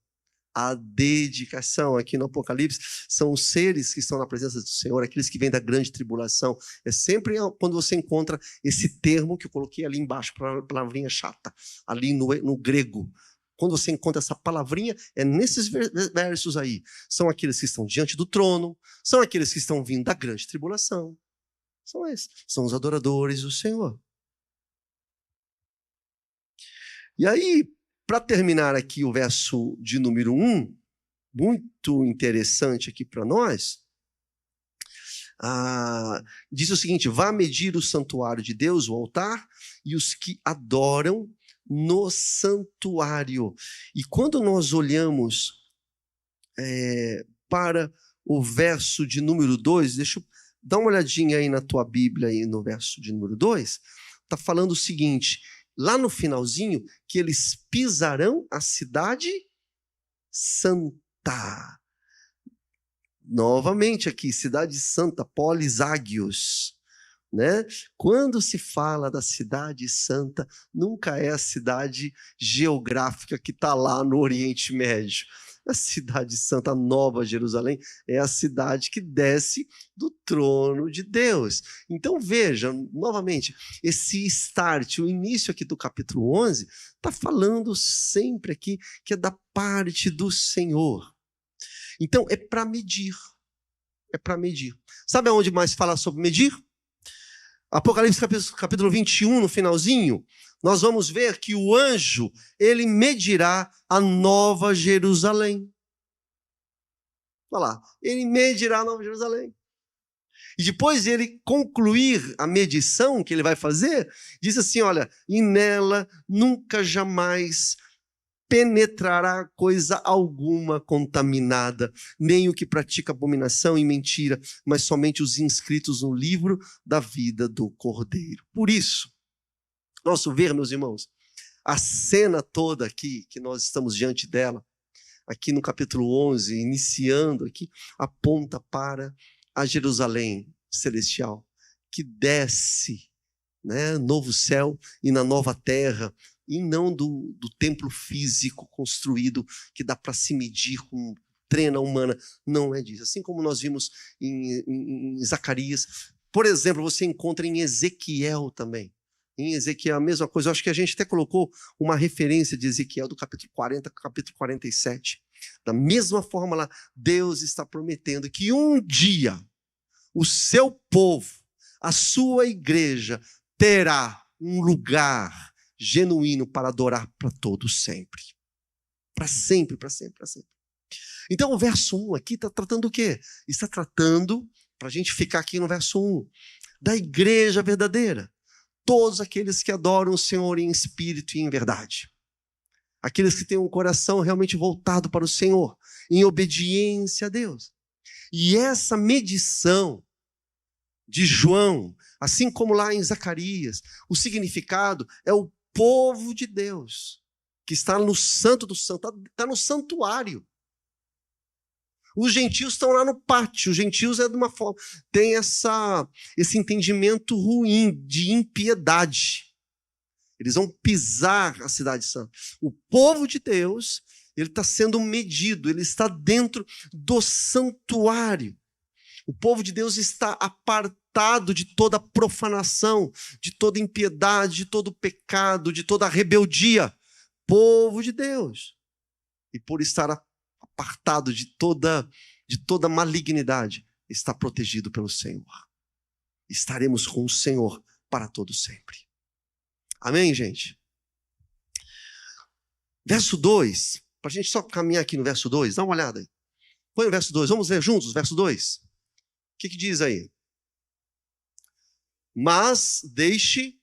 S1: a dedicação. Aqui no Apocalipse são os seres que estão na presença do Senhor, aqueles que vêm da grande tribulação. É sempre quando você encontra esse termo que eu coloquei ali embaixo, palavrinha chata, ali no grego. Quando você encontra essa palavrinha, é nesses versos aí. São aqueles que estão diante do trono, são aqueles que estão vindo da grande tribulação. São esses, são os adoradores do Senhor. E aí, para terminar aqui o verso de número 1, muito interessante aqui para nós, diz o seguinte: vá medir o santuário de Deus, o altar, e os que adoram no santuário. E quando nós olhamos para o verso de número 2, deixa eu dar uma olhadinha aí na tua Bíblia, aí no verso de número 2, está falando o seguinte, lá no finalzinho, que eles pisarão a cidade santa. Novamente aqui, cidade santa, polis ágios, né? Quando se fala da cidade santa, nunca é a cidade geográfica que está lá no Oriente Médio. A cidade santa, Nova Jerusalém, é a cidade que desce do trono de Deus. Então veja, novamente, esse start, o início aqui do capítulo 11, está falando sempre aqui que é da parte do Senhor. Então, é para medir. É para medir. Sabe aonde mais fala sobre medir? Apocalipse capítulo 21, no finalzinho, nós vamos ver que o anjo, ele medirá a Nova Jerusalém. Olha lá, ele medirá a Nova Jerusalém. E depois de ele concluir a medição que ele vai fazer, diz assim, olha, e nela nunca jamais penetrará coisa alguma contaminada, nem o que pratica abominação e mentira, mas somente os inscritos no livro da vida do Cordeiro. Por isso, nosso ver, meus irmãos, a cena toda aqui, que nós estamos diante dela, aqui no capítulo 11, iniciando aqui, aponta para a Jerusalém celestial, que desce, né, novo céu e na nova terra, e não do templo físico construído que dá para se medir com trena humana. Não é disso. Assim como nós vimos em Zacarias. Por exemplo, você encontra em Ezequiel também. Em Ezequiel a mesma coisa. Eu acho que a gente até colocou uma referência de Ezequiel do capítulo 40, capítulo 47. Da mesma forma lá, Deus está prometendo que um dia o seu povo, a sua igreja, terá um lugar genuíno para adorar para todos sempre. Para sempre, para sempre, para sempre. Então o verso 1 aqui está tratando o quê? Está tratando, para a gente ficar aqui no verso 1, da igreja verdadeira. Todos aqueles que adoram o Senhor em espírito e em verdade. Aqueles que têm um coração realmente voltado para o Senhor, em obediência a Deus. E essa medição de João, assim como lá em Zacarias, o significado é o povo de Deus, que está no santo do santo, está no santuário. Os gentios estão lá no pátio. Os gentios é de uma forma, tem esse entendimento ruim de impiedade. Eles vão pisar a cidade santa. O povo de Deus, ele está sendo medido, ele está dentro do santuário. O povo de Deus está apartado de toda profanação, de toda impiedade, de todo pecado, de toda rebeldia. Povo de Deus. E por estar apartado de toda malignidade, está protegido pelo Senhor. Estaremos com o Senhor para todo sempre. Amém, gente? Verso 2, para a gente só caminhar aqui no verso 2, dá uma olhada aí. Põe o verso 2, vamos ler juntos o verso 2. O que diz aí? Mas deixe...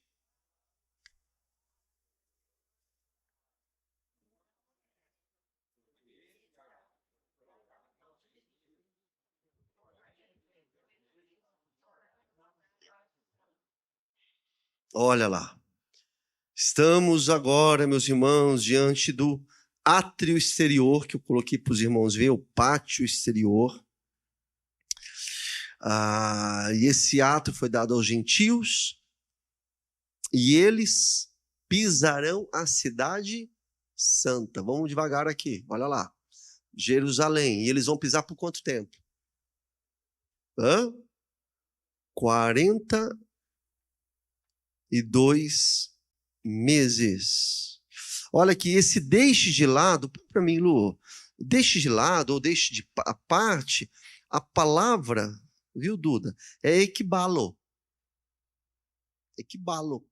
S1: Olha lá. Estamos agora, meus irmãos, diante do átrio exterior, que eu coloquei para os irmãos verem, o pátio exterior. E esse ato foi dado aos gentios, e eles pisarão a cidade santa. Vamos devagar aqui, olha lá. Jerusalém. E eles vão pisar por quanto tempo? 42 meses. Olha que esse deixe de lado, para mim, Lu, deixe de lado ou deixe de parte, a palavra, viu, Duda? É equibalo. Equibalo.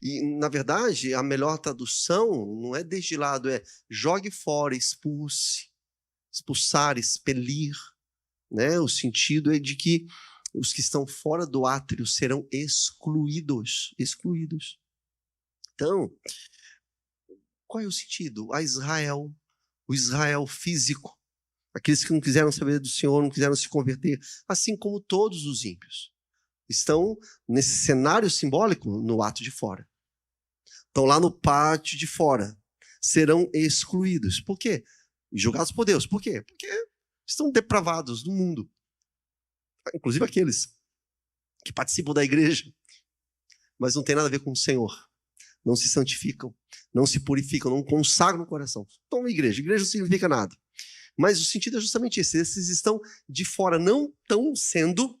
S1: E, na verdade, a melhor tradução não é deste lado, é jogue fora, expulse, expulsar, expelir, né? O sentido é de que os que estão fora do átrio serão excluídos, excluídos. Então, qual é o sentido? A Israel, o Israel físico, aqueles que não quiseram saber do Senhor, não quiseram se converter, assim como todos os ímpios, estão nesse cenário simbólico no ato de fora. Estão lá no pátio de fora, serão excluídos. Por quê? Julgados por Deus. Por quê? Porque estão depravados do mundo. Inclusive aqueles que participam da igreja, mas não tem nada a ver com o Senhor. Não se santificam, não se purificam, não consagram o coração. Estão na igreja. Igreja não significa nada. Mas o sentido é justamente esse. Esses estão de fora, não estão sendo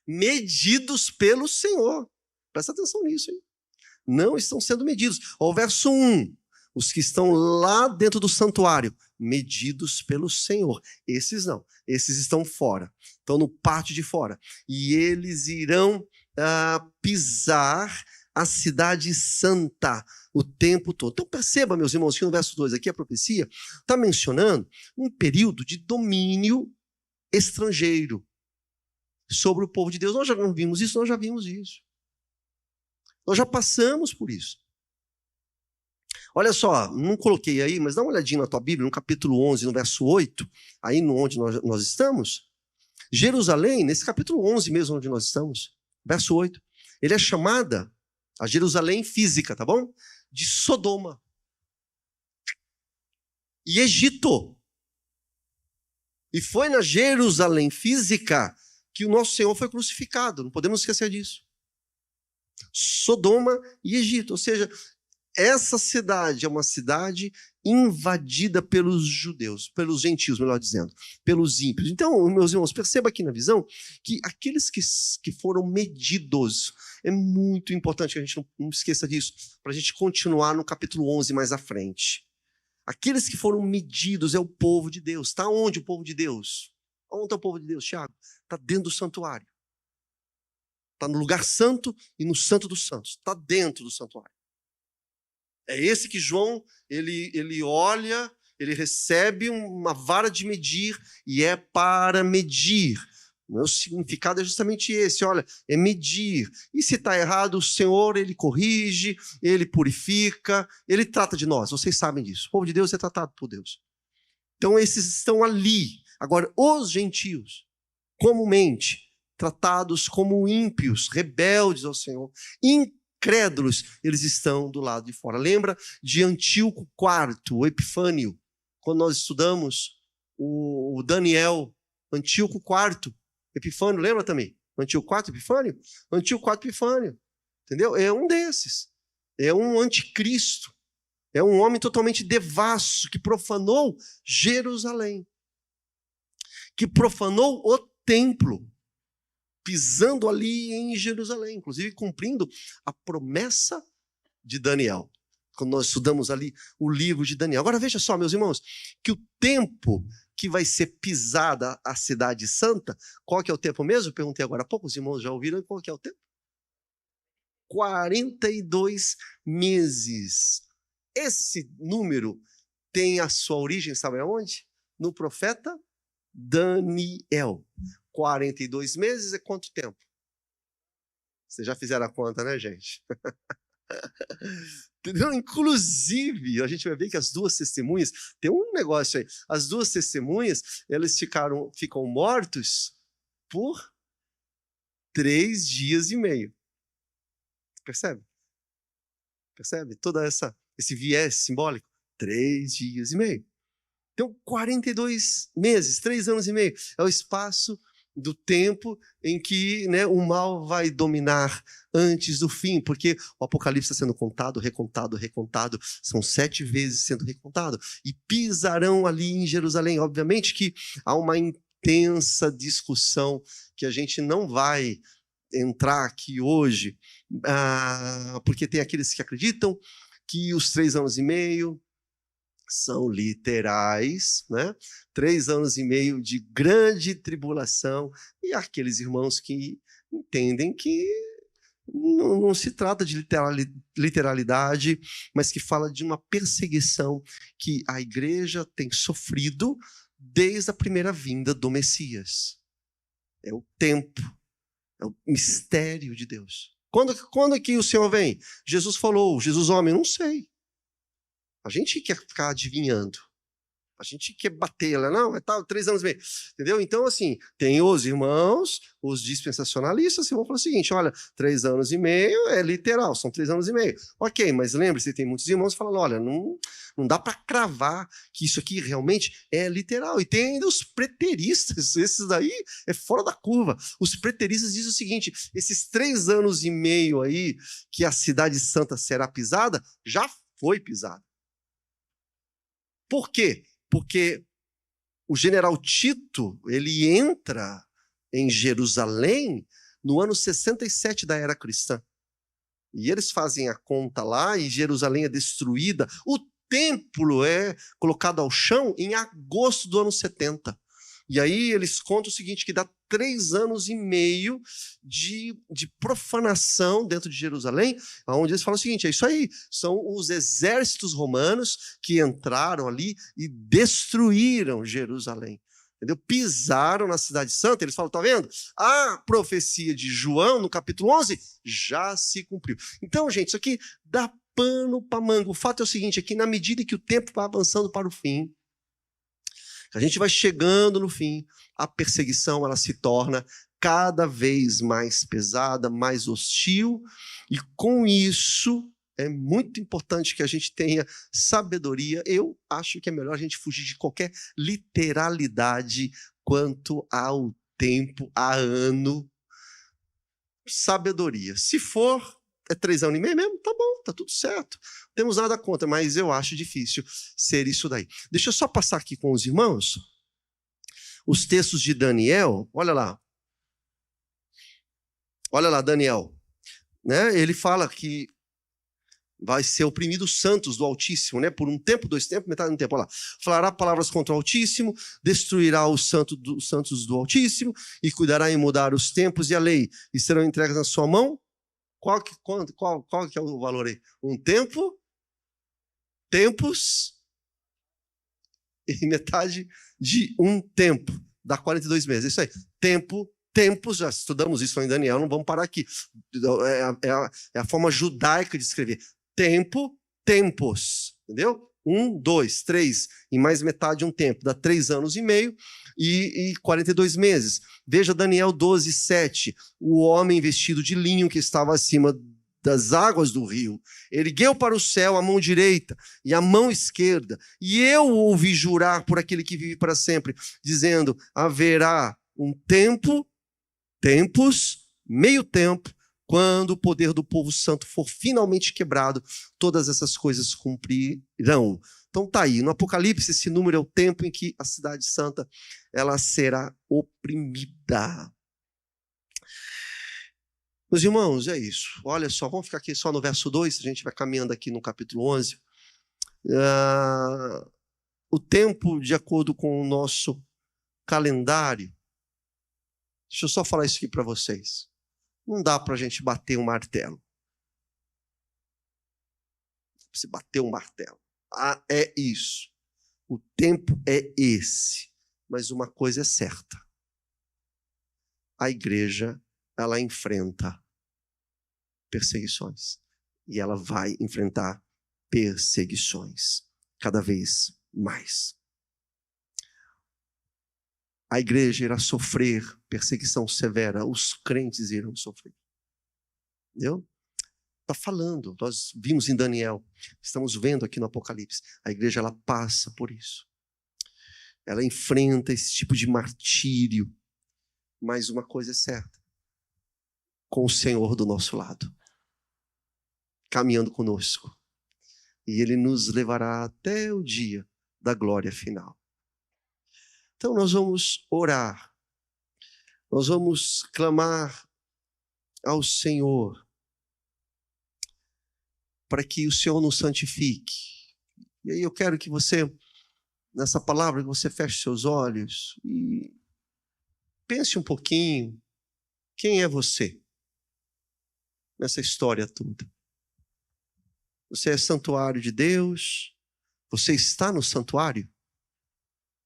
S1: medidos pelo Senhor. Presta atenção nisso, hein? Não estão sendo medidos. Ó, o verso 1. Os que estão lá dentro do santuário, medidos pelo Senhor. Esses não. Esses estão fora. Estão no pátio de fora. E eles irão pisar a cidade santa o tempo todo. Então perceba, meus irmãos, que no verso 2 aqui a profecia está mencionando um período de domínio estrangeiro sobre o povo de Deus. Nós já não vimos isso, nós já vimos isso. Nós já passamos por isso. Olha só, não coloquei aí, mas dá uma olhadinha na tua Bíblia, no capítulo 11, no verso 8, aí onde nós estamos. Jerusalém, nesse capítulo 11 mesmo onde nós estamos, verso 8, ele é chamada, a Jerusalém física, tá bom? De Sodoma e Egito. E foi na Jerusalém física que o nosso Senhor foi crucificado, não podemos esquecer disso. Sodoma e Egito, ou seja, essa cidade é uma cidade invadida pelos judeus, pelos gentios, melhor dizendo, pelos ímpios. Então, meus irmãos, perceba aqui na visão que aqueles que foram medidos, é muito importante que a gente não esqueça disso, para a gente continuar no capítulo 11 mais à frente. Aqueles que foram medidos é o povo de Deus. Está onde o povo de Deus? Onde está o povo de Deus, Tiago? Está dentro do santuário. Está no lugar santo e no santo dos santos. Está dentro do santuário. É esse que João, ele olha, ele recebe uma vara de medir e é para medir. O meu significado é justamente esse, olha, é medir. E se está errado, o Senhor, ele corrige, ele purifica, ele trata de nós. Vocês sabem disso. O povo de Deus é tratado por Deus. Então esses estão ali. Agora, os gentios, comumente, tratados como ímpios, rebeldes ao Senhor, incrédulos, eles estão do lado de fora. Lembra de Antíoco IV, o Epifânio, quando nós estudamos o Daniel, Antíoco IV, Epifânio, lembra também? Antíoco IV, Epifânio? Antíoco IV, Epifânio, entendeu? É um desses, é um anticristo, é um homem totalmente devasso, que profanou Jerusalém, que profanou o templo, pisando ali em Jerusalém, inclusive cumprindo a promessa de Daniel, quando nós estudamos ali o livro de Daniel. Agora veja só, meus irmãos, que o tempo que vai ser pisada a cidade santa, qual que é o tempo mesmo? Eu perguntei agora há pouco, os irmãos já ouviram qual que é o tempo? 42 meses. Esse número tem a sua origem, sabe aonde? No profeta Daniel. 42 meses é quanto tempo? Vocês já fizeram a conta, né, gente? Entendeu? Inclusive, a gente vai ver que as duas testemunhas, tem um negócio aí, as duas testemunhas, eles ficam mortos por 3 dias e meio. Percebe? Percebe? Todo esse viés simbólico. 3 dias e meio. Então, 42 meses, 3 anos e meio, é o espaço do tempo em que, né, o mal vai dominar antes do fim, porque o Apocalipse está sendo contado, recontado, recontado, são 7 vezes sendo recontado, e pisarão ali em Jerusalém. Obviamente que há uma intensa discussão que a gente não vai entrar aqui hoje, porque tem aqueles que acreditam que os 3 anos e meio são literais, né? 3 anos e meio de grande tribulação, e aqueles irmãos que entendem que Não se trata de literalidade, mas que fala de uma perseguição que a igreja tem sofrido desde a primeira vinda do Messias. É o tempo, é o mistério de Deus. Quando é que o Senhor vem? Jesus falou, Jesus homem, não sei. A gente quer ficar adivinhando. A gente quer bater lá, não, é tal, 3 anos e meio. Entendeu? Então, assim, tem os irmãos, os dispensacionalistas, que vão falar o seguinte: olha, 3 anos e meio é literal, são 3 anos e meio. Ok, mas lembre-se, tem muitos irmãos que falam: olha, não dá para cravar que isso aqui realmente é literal. E tem ainda os preteristas, esses daí é fora da curva. Os preteristas dizem o seguinte: esses 3 anos e meio aí que a cidade santa será pisada, já foi pisada. Por quê? Porque o general Tito, ele entra em Jerusalém no ano 67 da era cristã. E eles fazem a conta lá e Jerusalém é destruída. O templo é colocado ao chão em agosto do ano 70. E aí eles contam o seguinte, que dá 3 anos e meio de profanação dentro de Jerusalém, onde eles falam o seguinte: é isso aí, são os exércitos romanos que entraram ali e destruíram Jerusalém. Entendeu? Pisaram na cidade santa. Eles falam: tá vendo? A profecia de João, no capítulo 11, já se cumpriu. Então, gente, isso aqui dá pano para manga. O fato é o seguinte, é que na medida que o tempo vai avançando para o fim, a gente vai chegando no fim, a perseguição ela se torna cada vez mais pesada, mais hostil, e com isso é muito importante que a gente tenha sabedoria. Eu acho que é melhor a gente fugir de qualquer literalidade quanto ao tempo, a ano. Sabedoria. Se for 3 anos e meio mesmo, tá bom, tá tudo certo. Não temos nada contra, mas eu acho difícil ser isso daí. Deixa eu só passar aqui com os irmãos os textos de Daniel. Olha lá. Olha lá, Daniel. Né? Ele fala que vai ser oprimido os santos do Altíssimo, né? Por um tempo, 2 tempos, metade do tempo. Olha lá. Falará palavras contra o Altíssimo, destruirá os santos do Altíssimo e cuidará em mudar os tempos e a lei, e serão entregues na sua mão. Qual que é o valor aí? Um tempo, tempos e metade de um tempo. Dá 42 meses. Isso aí. Tempo, tempos, já estudamos isso em Daniel, não vamos parar aqui. É a forma judaica de escrever. Tempo, tempos. Entendeu? 1, 2, 3 e mais metade um tempo. Dá 3 anos e meio e 42 meses. Veja Daniel 12, 7. O homem vestido de linho que estava acima das águas do rio ergueu para o céu a mão direita e a mão esquerda, e eu ouvi jurar por aquele que vive para sempre, dizendo: haverá um tempo, tempos, meio tempo, quando o poder do povo santo for finalmente quebrado, todas essas coisas cumprirão. Então tá aí, no Apocalipse, esse número é o tempo em que a cidade santa ela será oprimida. Meus irmãos, é isso. Olha só, vamos ficar aqui só no verso 2, a gente vai caminhando aqui no capítulo 11. O tempo, de acordo com o nosso calendário, deixa eu só falar isso aqui para vocês. Não dá para a gente bater um martelo. Se bater um martelo. É isso. O tempo é esse. Mas uma coisa é certa. A igreja, ela enfrenta perseguições. E ela vai enfrentar perseguições cada vez mais. A igreja irá sofrer perseguição severa, os crentes irão sofrer. Entendeu? Está falando, nós vimos em Daniel, estamos vendo aqui no Apocalipse, a igreja ela passa por isso. Ela enfrenta esse tipo de martírio, mas uma coisa é certa, com o Senhor do nosso lado, caminhando conosco, e Ele nos levará até o dia da glória final. Então nós vamos orar, nós vamos clamar ao Senhor, para que o Senhor nos santifique. E aí eu quero que você, nessa palavra, que você feche seus olhos e pense um pouquinho, quem é você? nessa história toda. Você é santuário de Deus. Você está no santuário?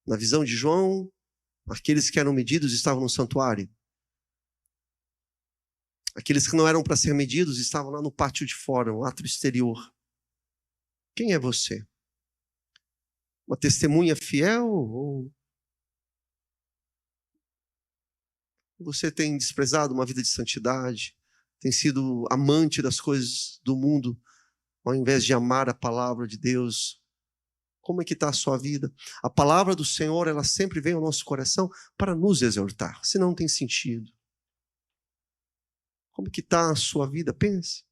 S1: Na visão de João, aqueles que eram medidos estavam no santuário. Aqueles que não eram para ser medidos estavam lá no pátio de fora, no átrio exterior. Quem é você? Uma testemunha fiel? Ou você tem desprezado uma vida de santidade? Tem sido amante das coisas do mundo, ao invés de amar a palavra de Deus? Como é que está a sua vida? A palavra do Senhor, ela sempre vem ao nosso coração para nos exortar, senão não tem sentido. Como que está a sua vida? Pense.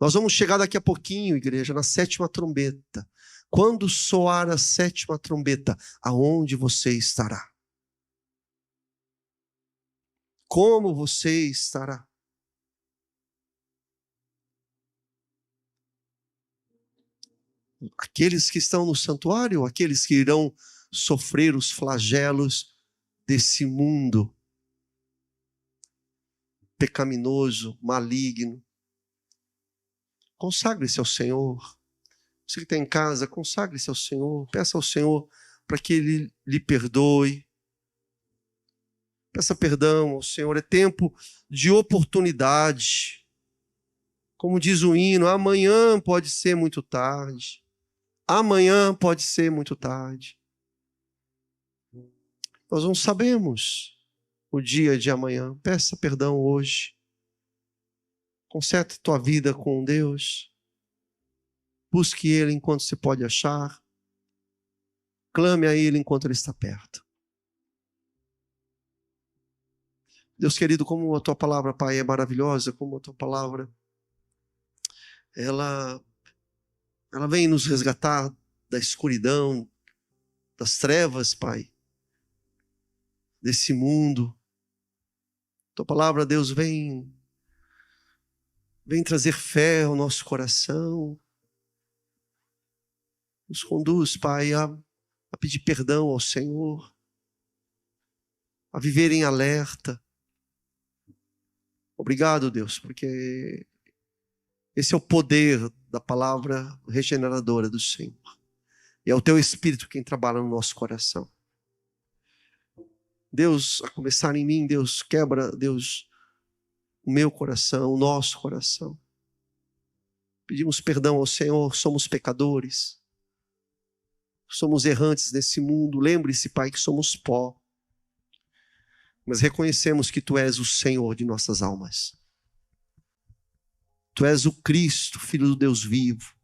S1: Nós vamos chegar daqui a pouquinho, igreja, na 7ª trombeta. Quando soar a 7ª trombeta, aonde você estará? Como você estará? Aqueles que estão no santuário, aqueles que irão sofrer os flagelos desse mundo pecaminoso, maligno. Consagre-se ao Senhor. Você que está em casa, consagre-se ao Senhor. Peça ao Senhor para que Ele lhe perdoe. Peça perdão ao Senhor. É tempo de oportunidade. Como diz o hino, amanhã pode ser muito tarde. Amanhã pode ser muito tarde. Nós não sabemos o dia de amanhã. Peça perdão hoje. Conserte tua vida com Deus. Busque Ele enquanto você pode achar. Clame a Ele enquanto Ele está perto. Deus querido, como a tua palavra, Pai, é maravilhosa, como a tua palavra, ela vem nos resgatar da escuridão, das trevas, Pai, desse mundo. Tua palavra, Deus, vem trazer fé ao nosso coração. Nos conduz, Pai, a pedir perdão ao Senhor, a viver em alerta. Obrigado, Deus, porque esse é o poder da palavra regeneradora do Senhor. E é o Teu Espírito quem trabalha no nosso coração. Deus, a começar em mim, Deus, quebra, Deus, o meu coração, o nosso coração. Pedimos perdão ao Senhor, somos pecadores. Somos errantes nesse mundo. Lembre-se, Pai, que somos pó. Mas reconhecemos que Tu és o Senhor de nossas almas. Tu és o Cristo, Filho do Deus vivo,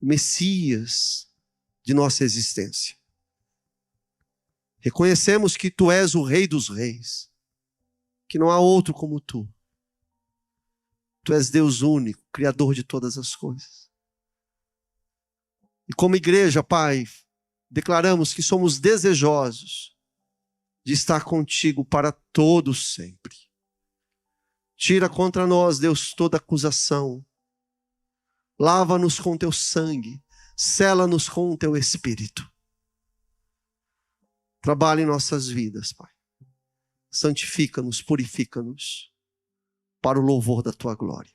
S1: o Messias de nossa existência. Reconhecemos que Tu és o Rei dos Reis, que não há outro como Tu. Tu és Deus único, Criador de todas as coisas. E como igreja, Pai, declaramos que somos desejosos de estar contigo para todos sempre. Tira contra nós, Deus, toda acusação. Lava-nos com Teu sangue. Sela-nos com o Teu Espírito. Trabalha em nossas vidas, Pai. Santifica-nos, purifica-nos para o louvor da Tua glória.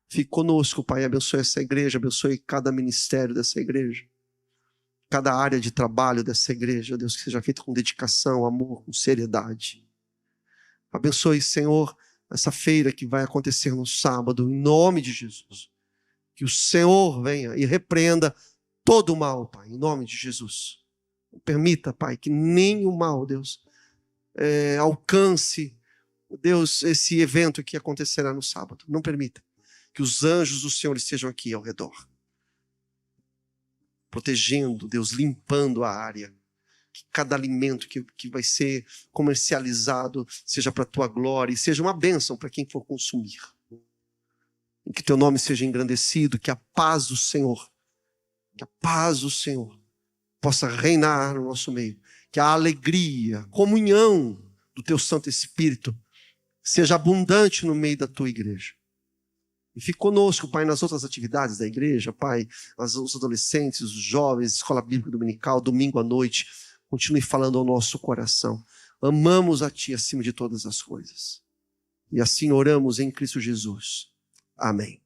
S1: Fique conosco, Pai. Abençoe essa igreja, abençoe cada ministério dessa igreja. Cada área de trabalho dessa igreja, Deus, que seja feito com dedicação, amor, com seriedade. Abençoe, Senhor, essa feira que vai acontecer no sábado, em nome de Jesus. Que o Senhor venha e repreenda todo o mal, Pai, em nome de Jesus. Não permita, Pai, que nenhum mal, Deus, alcance, Deus, esse evento que acontecerá no sábado. Não permita que os anjos do Senhor estejam aqui ao redor. Protegendo, Deus, limpando a área. Que cada alimento que vai ser comercializado seja para a Tua glória e seja uma bênção para quem for consumir. E que Teu nome seja engrandecido, que a paz do Senhor possa reinar no nosso meio. Que a alegria, a comunhão do Teu Santo Espírito seja abundante no meio da Tua igreja. E fique conosco, Pai, nas outras atividades da igreja, Pai, os adolescentes, os jovens, escola bíblica dominical, domingo à noite. Continue falando ao nosso coração. Amamos a Ti acima de todas as coisas. E assim oramos em Cristo Jesus. Amém.